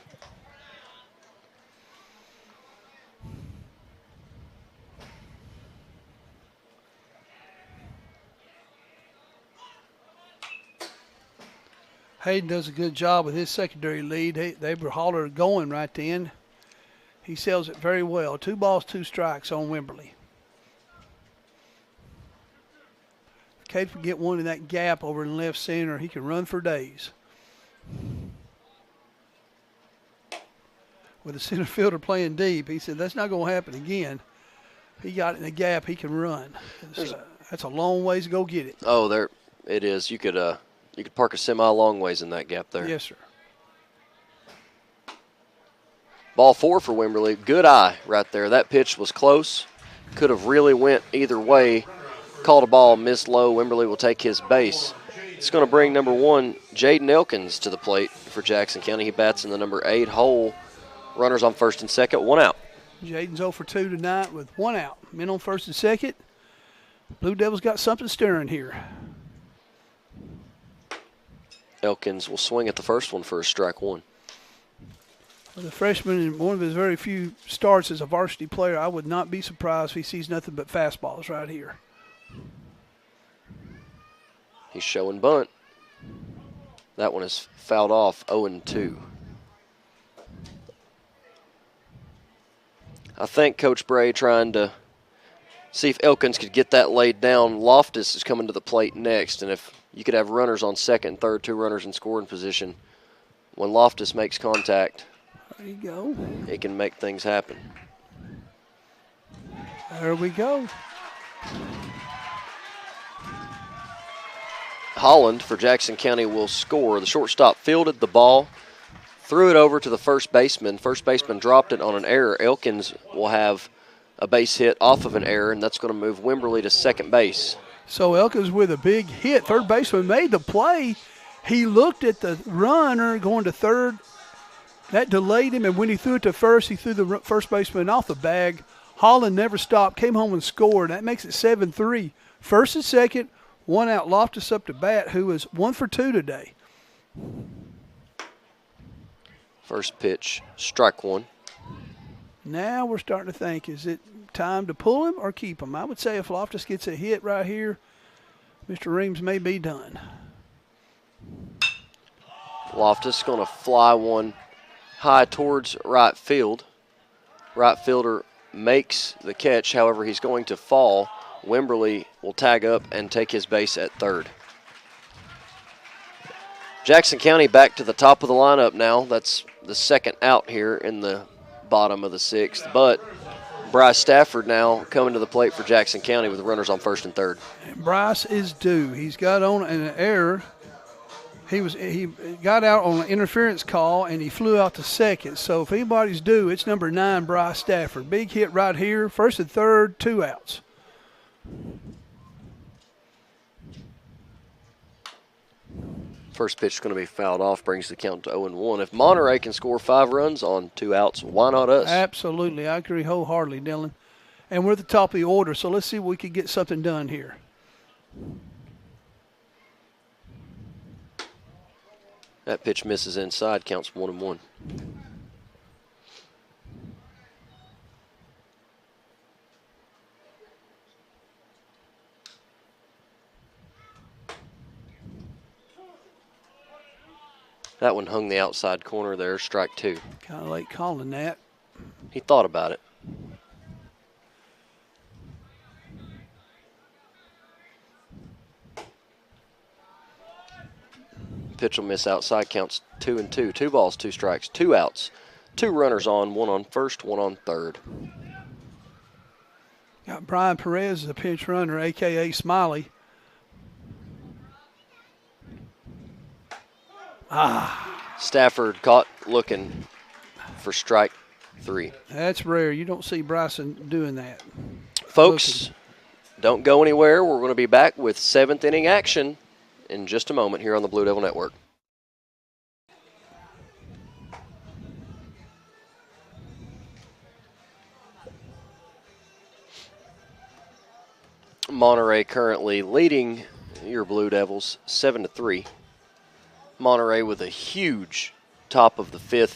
Hayden does a good job with his secondary lead. They were hollered going right then. He sells it very well. 2 balls, 2 strikes on Wimberly. If Cade can get one in that gap over in left center, he can run for days. With the center fielder playing deep, he said that's not going to happen again. He got it in the gap, he can run. That's a long ways to go get it. Oh, there it is. You could park a semi long ways in that gap there. Yes, sir. Ball 4 for Wimberly. Good eye right there. That pitch was close. Could have really went either way. Called a ball, missed low. Wimberly will take his base. It's going to bring number 1, Jaden Elkins, to the plate for Jackson County. He bats in the number 8 hole. Runners on first and second, 1 out. Jaden's 0 for 2 tonight with 1 out. Men on first and second. Blue Devils got something stirring here. Elkins will swing at the first one for a strike 1. The freshman, in one of his very few starts as a varsity player, I would not be surprised if he sees nothing but fastballs right here. He's showing bunt. That one is fouled off, 0-2. I think Coach Bray trying to see if Elkins could get that laid down. Loftus is coming to the plate next, and if you could have runners on second and third, 2 runners in scoring position, when Loftus makes contact, there you go. It can make things happen. There we go. Holland for Jackson County will score. The shortstop fielded the ball, threw it over to the first baseman. First baseman dropped it on an error. Elkins will have a base hit off of an error, and that's going to move Wimberley to second base. So Elka's with a big hit. Third baseman made the play. He looked at the runner going to third. That delayed him, and when he threw it to first, he threw the first baseman off the bag. Holland never stopped, came home and scored. That makes it 7-3. First and second, one out. Loftus up to bat, who was 1 for 2 today. First pitch, strike one. Now we're starting to think, is it time to pull him or keep him? I would say if Loftus gets a hit right here, Mr. Reams may be done. Loftus going to fly one high towards right field. Right fielder makes the catch. However, he's going to fall. Wimberley will tag up and take his base at third. Jackson County back to the top of the lineup now. That's the second out here in the bottom of the sixth. But Bryce Stafford now coming to the plate for Jackson County with runners on first and third. And Bryce is due. He's got on an error. He got out on an interference call, and he flew out to second. So if anybody's due, it's number 9, Bryce Stafford. Big hit right here, first and third, 2 outs. First pitch is going to be fouled off, brings the count to 0-1. If Monterey can score 5 runs on 2 outs, why not us? Absolutely. I agree wholeheartedly, Dylan. And we're at the top of the order, so let's see if we can get something done here. That pitch misses inside, counts 1-1. That one hung the outside corner there, strike 2. Kind of late calling that. He thought about it. Pitch will miss outside, counts 2-2. 2 balls, 2 strikes, 2 outs. 2 runners on, 1 on first, 1 on third. Got Brian Perez as a pinch runner, a.k.a. Smiley. Stafford caught looking for strike 3. That's rare. You don't see Bryson doing that. Folks, don't go anywhere. We're going to be back with 7th inning action in just a moment here on the Blue Devil Network. Monterey currently leading your Blue Devils 7-3. Monterey with a huge top of the 5th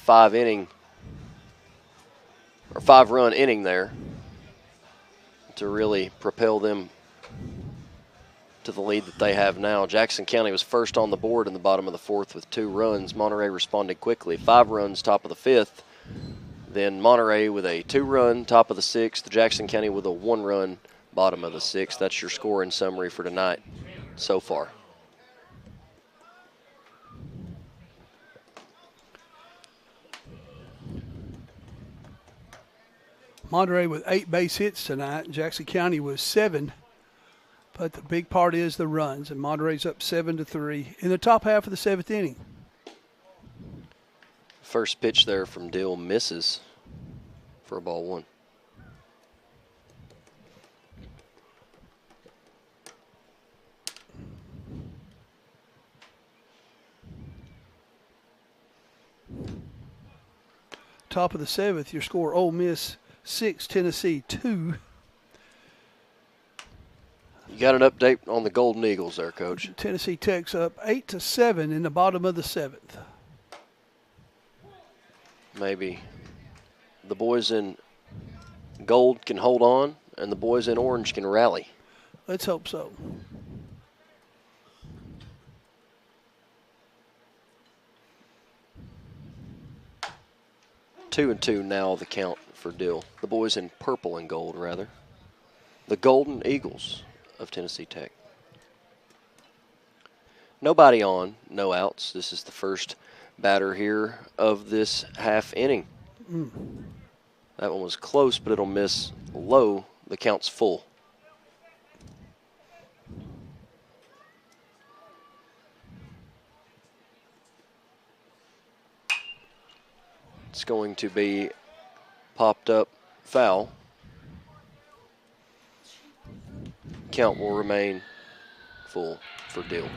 5-run inning there to really propel them to the lead that they have now. Jackson County was first on the board in the bottom of the 4th with 2 runs. Monterey responded quickly. 5 runs, top of the 5th. Then Monterey with a 2-run, top of the 6th. Jackson County with a 1-run, bottom of the 6th. That's your scoring summary for tonight so far. Monterey with 8 base hits tonight. Jackson County was 7. But the big part is the runs, and Monterey's up 7-3 in the top half of the 7th inning. First pitch there from Dill misses for a ball 1. Top of the 7th, your score: Ole Miss 6, Tennessee 2. You got an update on the Golden Eagles there, Coach? Tennessee Tech's up 8-7 in the bottom of the 7th. Maybe the boys in gold can hold on and the boys in orange can rally. Let's hope so. Two and 2 now the count for Dill. The boys in purple and gold, rather. The Golden Eagles of Tennessee Tech. Nobody on, no outs. This is the first batter here of this half inning. That one was close, but it'll miss low. The count's full. It's going to be popped up foul. Count will remain full for Dill.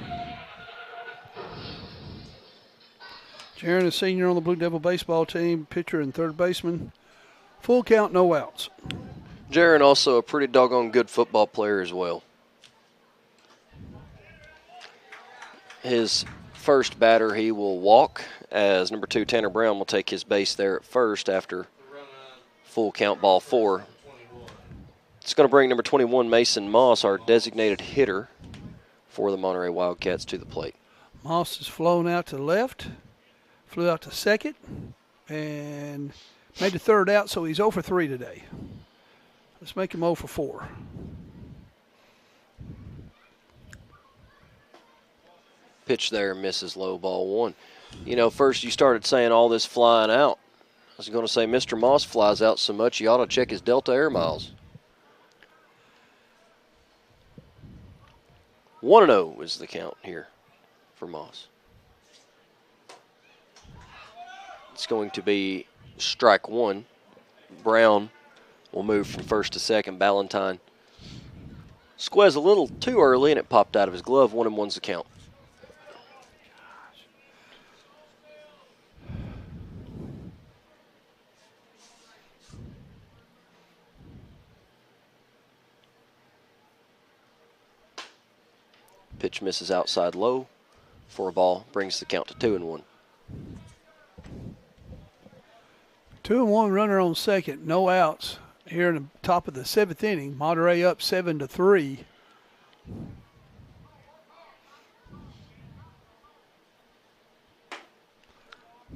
Jaron, a senior on the Blue Devil baseball team, pitcher and third baseman. Full count, no outs. Jaron also a pretty doggone good football player as well. His first batter he will walk, as number 2 Tanner Brown will take his base there at first after full count, ball 4. It's going to bring number 21 Mason Moss, our designated hitter for the Monterey Wildcats, to the plate. Moss has flown out to left, flew out to second, and made the third out, so he's 0 for 3 today. Let's make him 0 for 4. Pitch there, misses low, ball 1. You know, first you started saying all this flying out. I was going to say Mr. Moss flies out so much, you ought to check his Delta Air Miles. 1-0 is the count here for Moss. It's going to be strike 1. Brown will move from first to second. Ballantyne squeezed a little too early, and it popped out of his glove. 1-1's the count. Pitch misses outside low for a ball, brings the count to 2-1. 2-1, runner on second, no outs. Here in the top of the 7th inning, Monterey up 7-3.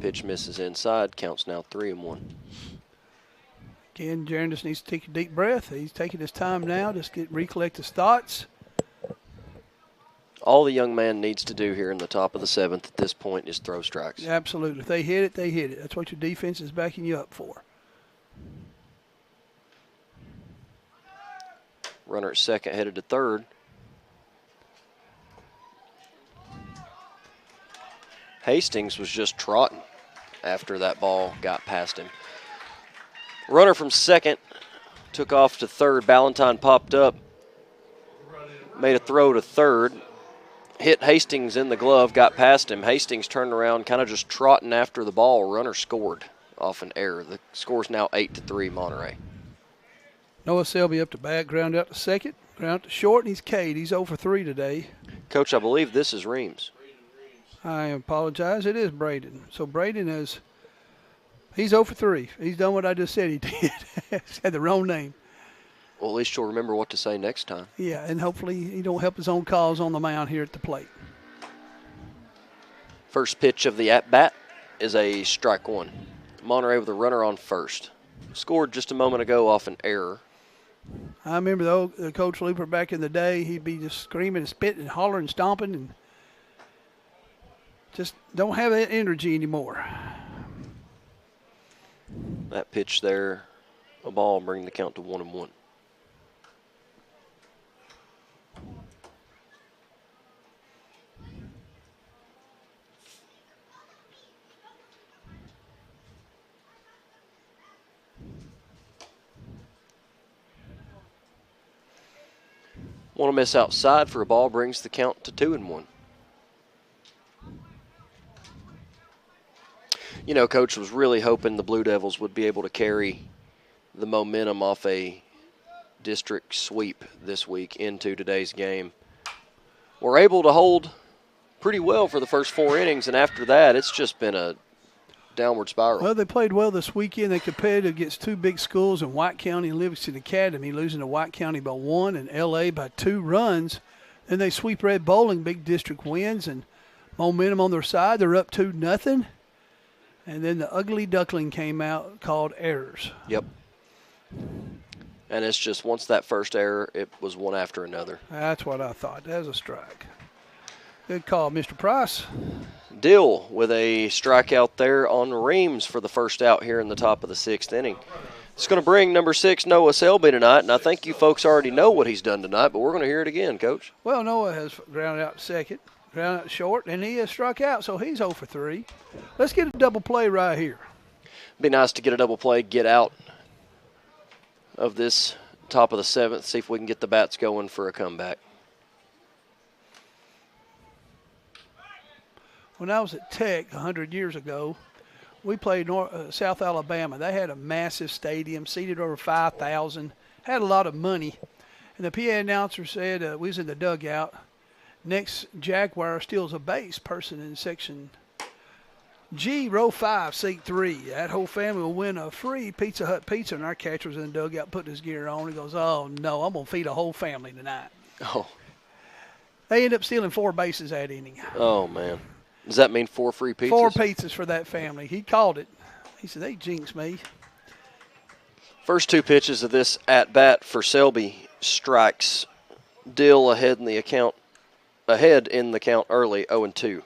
Pitch misses inside, counts now 3-1. Again, Jaron just needs to take a deep breath. He's taking his time now, just recollect his thoughts. All the young man needs to do here in the top of the 7th at this point is throw strikes. Absolutely. If they hit it, they hit it. That's what your defense is backing you up for. Runner at second, headed to third. Hastings was just trotting after that ball got past him. Runner from second took off to third. Ballantyne popped up, made a throw to third. Hit Hastings in the glove, got past him. Hastings turned around, kind of just trotting after the ball. Runner scored off an error. The score's now 8-3 Monterey. Noah Selby up to bat, ground out to second, ground out to short, and he's K'd. He's 0 for 3 today. Coach, I believe this is Reams. I apologize. It is Braden. So Braden he's 0 for 3. He's done what I just said he did. He's had the wrong name. Well, at least you'll remember what to say next time. Yeah, and hopefully he don't help his own cause on the mound here at the plate. First pitch of the at-bat is a strike 1. Monterey with a runner on first. Scored just a moment ago off an error. I remember the Coach Looper back in the day, he'd be just screaming and spitting and hollering and stomping and just don't have that energy anymore. That pitch there, a ball, bring the count to 1-1. Want to miss outside for a ball, brings the count to 2-1. You know, Coach was really hoping the Blue Devils would be able to carry the momentum off a district sweep this week into today's game. We're able to hold pretty well for the first 4 innings, and after that, it's just been a downward spiral. Well, they played well this weekend. They competed against 2 big schools in White County and Livingston Academy, losing to White County by 1 and L.A. by 2 runs. Then they sweep Red Bowling, big district wins, and momentum on their side. They're up 2-0. And then the ugly duckling came out called errors. Yep. And it's just once that first error, it was one after another. That's what I thought. That was a strike. Good call, Mr. Price. Dill with a strikeout there on Reams for the first out here in the top of the 6th inning. It's going to bring number 6, Noah Selby, tonight, and I think you folks already know what he's done tonight, but we're going to hear it again, Coach. Well, Noah has grounded out second, grounded out short, and he has struck out, so he's 0 for 3. Let's get a double play right here. Be nice to get a double play, get out of this top of the 7th, see if we can get the bats going for a comeback. When I was at Tech 100 years ago, we played South Alabama. They had a massive stadium, seated over 5,000, had a lot of money. And the PA announcer said, we was in the dugout, next Jaguar steals a base, person in section G, row 5, seat 3. That whole family will win a free Pizza Hut pizza. And our catcher was in the dugout putting his gear on. He goes, oh, no, I'm going to feed a whole family tonight. Oh. They ended up stealing 4 bases that inning. Oh, man. Does that mean 4 free pizzas? 4 pizzas for that family. He called it. He said, they jinxed me. First 2 pitches of this at-bat for Selby strikes. Dill ahead in the count early, 0-2.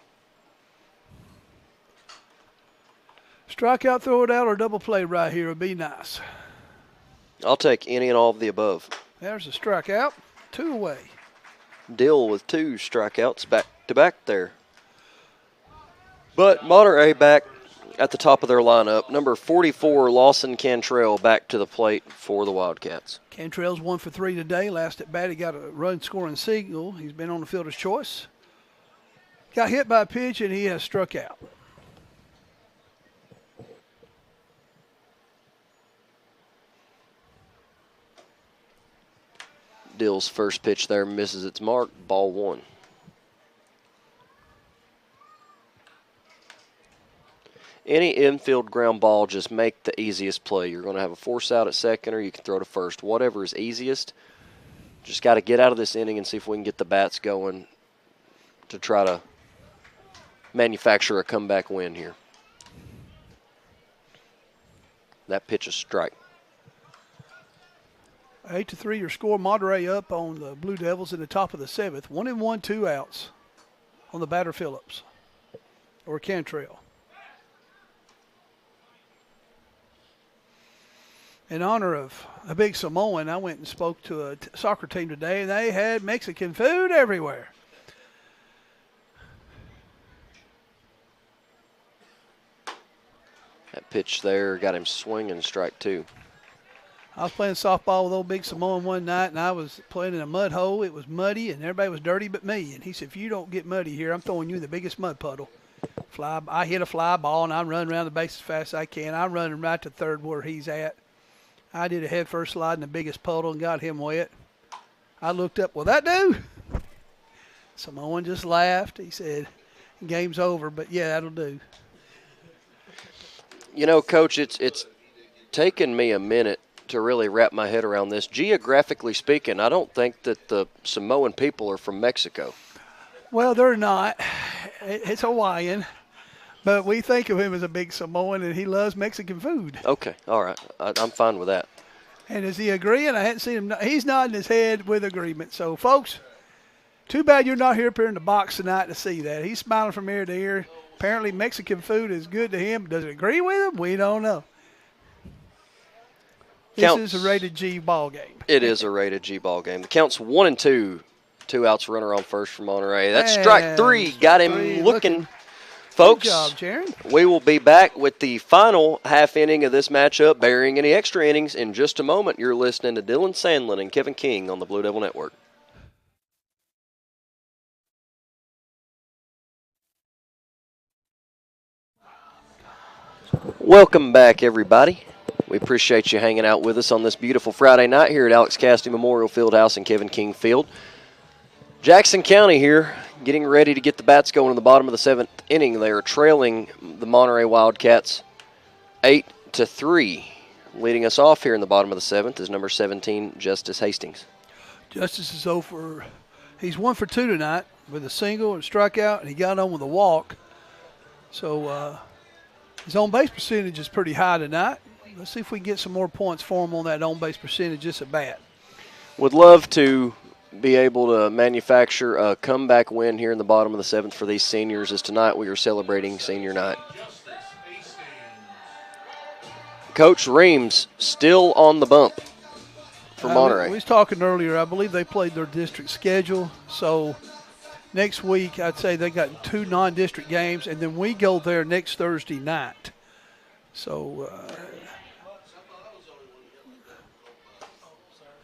Strikeout, throw it out, or double play right here would be nice. I'll take any and all of the above. There's a strikeout. 2 away. Dill with 2 strikeouts back-to-back there. But Monterey back at the top of their lineup. Number 44, Lawson Cantrell, back to the plate for the Wildcats. Cantrell's 1 for 3 today. Last at bat, he got a run-scoring single. He's been on the fielder's choice. Got hit by a pitch, and he has struck out. Dill's first pitch there misses its mark, ball 1. Any infield ground ball, just make the easiest play. You're going to have a force out at second, or you can throw to first. Whatever is easiest. Just got to get out of this inning and see if we can get the bats going to try to manufacture a comeback win here. That pitch is strike. 8-3 your score. Monterey up on the Blue Devils in the top of the 7th. 1-1, 2 outs on the batter Phillips or Cantrell. In honor of a big Samoan, I went and spoke to a soccer team today, and they had Mexican food everywhere. That pitch there got him swinging, strike 2. I was playing softball with old big Samoan one night, and I was playing in a mud hole. It was muddy, and everybody was dirty but me. And he said, if you don't get muddy here, I'm throwing you in the biggest mud puddle. I hit a fly ball, and I'm running around the base as fast as I can. I'm running right to third where he's at. I did a head-first slide in the biggest puddle and got him wet. I looked up, will that do? Samoan just laughed. He said, game's over, but yeah, that'll do. You know, Coach, it's taken me a minute to really wrap my head around this. Geographically speaking, I don't think that the Samoan people are from Mexico. Well, they're not. It's Hawaiian. But we think of him as a big Samoan, and he loves Mexican food. Okay, all right. I'm fine with that. And is he agreeing? I hadn't seen him. He's nodding his head with agreement. So, folks, too bad you're not here up here in the box tonight to see that. He's smiling from ear to ear. Apparently, Mexican food is good to him. Does it agree with him? We don't know. This is a rated G ball game. It is a rated G ball game. The count's 1-2. 2 outs, runner on first for Monterey. That's strike 3. Got him looking. Folks, good job, Jaron. We will be back with the final half inning of this matchup, bearing any extra innings, in just a moment. You're listening to Dylan Sandlin and Kevin King on the Blue Devil Network. Welcome back, everybody. We appreciate you hanging out with us on this beautiful Friday night here at Alex Castee Memorial Fieldhouse and Kevin King Field. Jackson County here, getting ready to get the bats going in the bottom of the 7th inning. They are trailing the Monterey Wildcats 8-3. Leading us off here in the bottom of the 7th is number 17, Justice Hastings. Justice is over. He's 1 for 2 tonight with a single and strikeout, and he got on with a walk. So his on-base percentage is pretty high tonight. Let's see if we can get some more points for him on that on-base percentage just at bat. Would love to be able to manufacture a comeback win here in the bottom of the 7th for these seniors, as tonight we are celebrating senior night. Coach Reams still on the bump for Monterey. We was talking earlier, I believe they played their district schedule, so next week I'd say they got 2 non-district games, and then we go there next Thursday night. So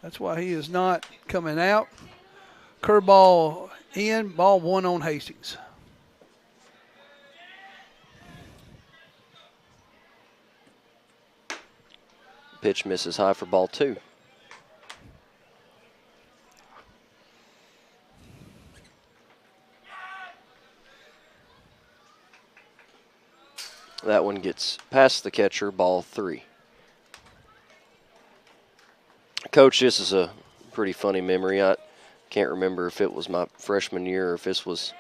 That's why he is not coming out. Curveball in, ball one on Hastings. Pitch misses high for ball 2. That one gets past the catcher, ball 3. Coach, this is a pretty funny memory. I can't remember if it was my freshman year or if this was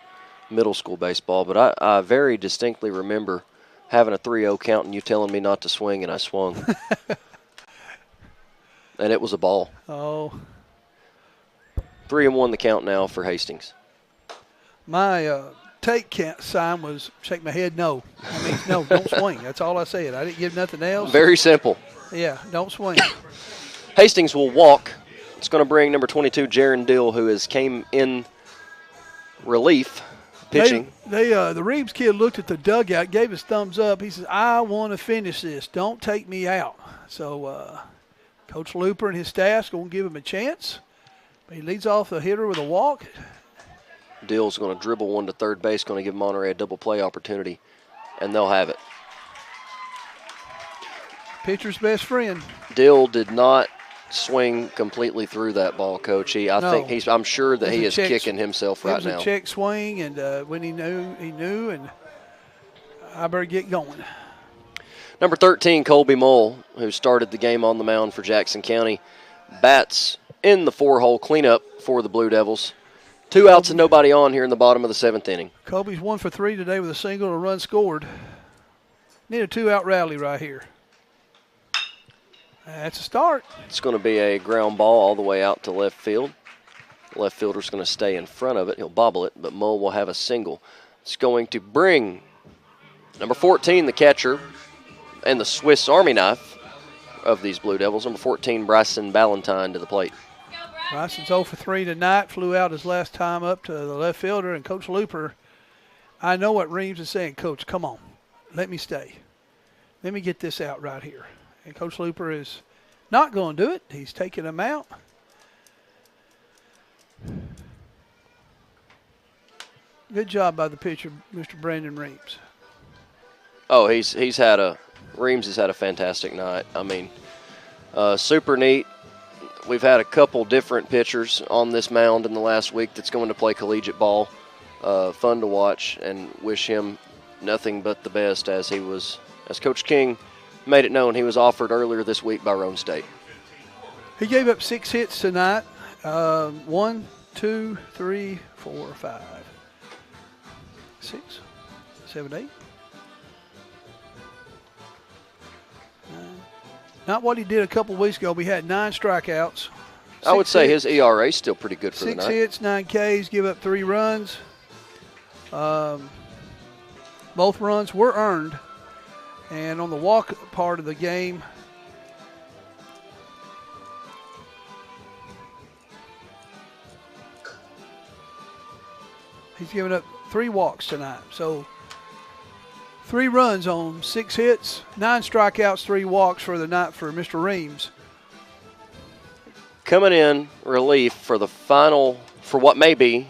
middle school baseball, but I very distinctly remember having a 3-0 count and you telling me not to swing, and I swung. And it was a ball. Oh. 3-1 the count now for Hastings. My take sign was shake my head no. I mean, no, don't swing. That's all I said. I didn't give nothing else. Very simple. Yeah, don't swing. Hastings will walk. It's going to bring number 22, Jaron Dill, who has came in relief pitching. The Reeves kid looked at the dugout, gave his thumbs up. He says, I want to finish this. Don't take me out. So Coach Looper and his staff's going to give him a chance. He leads off the hitter with a walk. Dill's going to dribble one to third base, going to give Monterey a double play opportunity, and they'll have it. Pitcher's best friend. Dill did not swing completely through that ball, Coach. I'm sure that he is kicking himself right now. It was a check swing, and when he knew, and I better get going. Number 13, Colby Mull, who started the game on the mound for Jackson County, bats in the 4-hole cleanup for the Blue Devils. 2 outs and nobody on here in the bottom of the 7th inning. Colby's 1 for 3 today with a single and a run scored. Need a 2-out rally right here. That's a start. It's going to be a ground ball all the way out to left field. The left fielder's going to stay in front of it. He'll bobble it, but Mull will have a single. It's going to bring number 14, the catcher, and the Swiss Army knife of these Blue Devils, number 14, Bryson Ballantyne, to the plate. Bryson's 0 for 3 tonight. Flew out his last time up to the left fielder, and Coach Looper, I know what Reeves is saying. Coach, come on. Let me stay. Let me get this out right here. And Coach Looper is not going to do it. He's taking him out. Good job by the pitcher, Mr. Brandon Reeves. Oh, Reeves has had a fantastic night. I mean, super neat. We've had a couple different pitchers on this mound in the last week that's going to play collegiate ball. Fun to watch, and wish him nothing but the best as Coach King made it known he was offered earlier this week by Roan State. He gave up 6 hits tonight. 1, 2, 3, 4, 5, 6, 7, 8. 9. Not what he did a couple weeks ago. We had 9 strikeouts. I would say his ERA is still pretty good for the night. 6 hits, 9 Ks, give up 3 runs. Both runs were earned. And on the walk part of the game, he's given up 3 walks tonight. So 3 runs on 6 hits, 9 strikeouts, 3 walks for the night for Mr. Reeves. Coming in relief for the final, for what may be,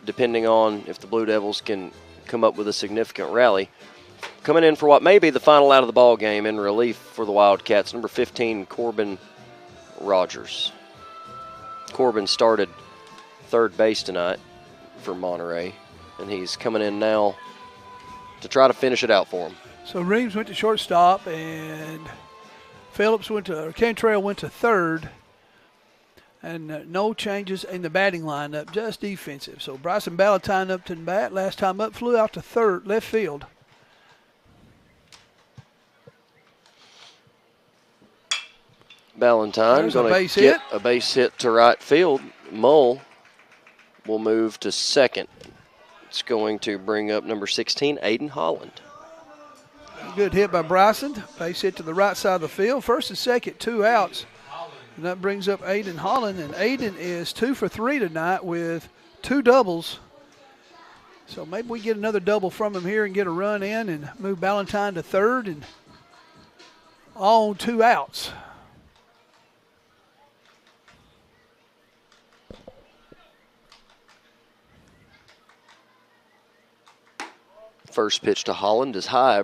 depending on if the Blue Devils can come up with a significant rally. Coming in for what may be the final out of the ball game in relief for the Wildcats, number 15, Corbin Rogers. Corbin started third base tonight for Monterey, and he's coming in now to try to finish it out for him. So Reeves went to shortstop, and Cantrell went to third. And no changes in the batting lineup, just defensive. So Bryson Ballantyne up to the bat. Last time up, flew out to left field. Ballantyne going to get a base hit to right field. Mull will move to second. It's going to bring up number 16, Aiden Holland. Good hit by Bryson. Base hit to the right side of the field. First and second, 2 outs. And that brings up Aiden Holland, and Aiden is 2 for 3 tonight with 2 doubles. So maybe we get another double from him here and get a run in and move Ballantyne to third. And on 2 outs. First pitch to Holland is high.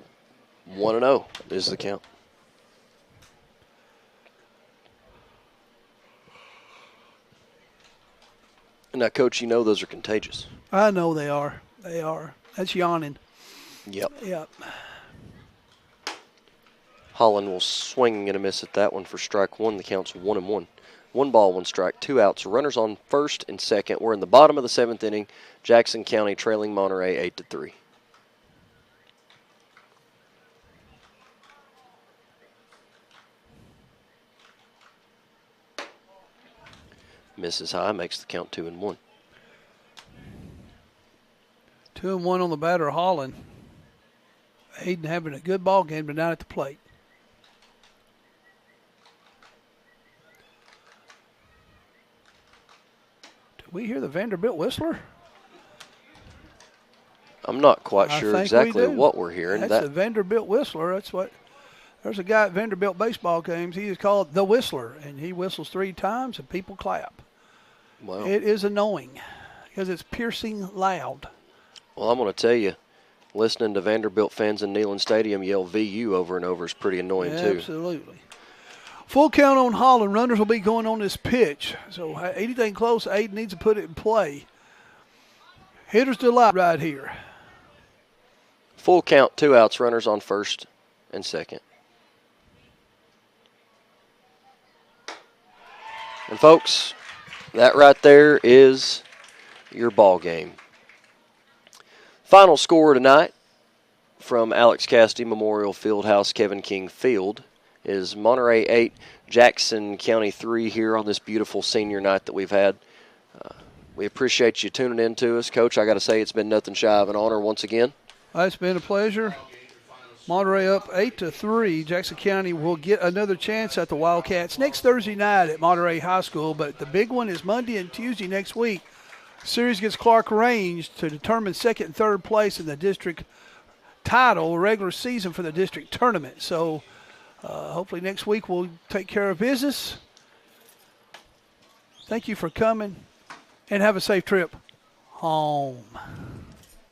1-0 is the count. Now, Coach, you know those are contagious. I know they are. They are. That's yawning. Yep. Yep. Holland will swing and a miss at that one for strike one. The count's 1-1. 1 ball, 1 strike, 2 outs. Runners on first and second. We're in the bottom of the 7th inning. Jackson County trailing Monterey 8-3. Misses high, makes the count 2-1. 2-1 on the batter, Holland. Hayden having a good ball game, but down at the plate. Did we hear the Vanderbilt Whistler? I'm not quite I sure think exactly we do. what we're hearing. That's the Vanderbilt Whistler. That's what. There's a guy at Vanderbilt baseball games. He is called the Whistler, and he whistles 3 times, and people clap. Wow. It is annoying because it's piercing loud. Well, I'm going to tell you, listening to Vanderbilt fans in Neyland Stadium yell VU over and over is pretty annoying, too. Absolutely. Full count on Holland. Runners will be going on this pitch. So anything close, Aiden needs to put it in play. Hitter's delight right here. Full count, 2 outs, runners on first and second. And, folks, that right there is your ball game. Final score tonight from Alex Cassidy Memorial Fieldhouse, Kevin King Field, is Monterey 8, Jackson County 3 here on this beautiful senior night that we've had. We appreciate you tuning in to us. Coach, I got to say it's been nothing shy of an honor once again. It's been a pleasure. Monterey up 8-3. Jackson County will get another chance at the Wildcats next Thursday night at Monterey High School, but the big one is Monday and Tuesday next week. Series against Clark Range to determine second and third place in the district title, regular season for the district tournament. So hopefully next week we'll take care of business. Thank you for coming, and have a safe trip home.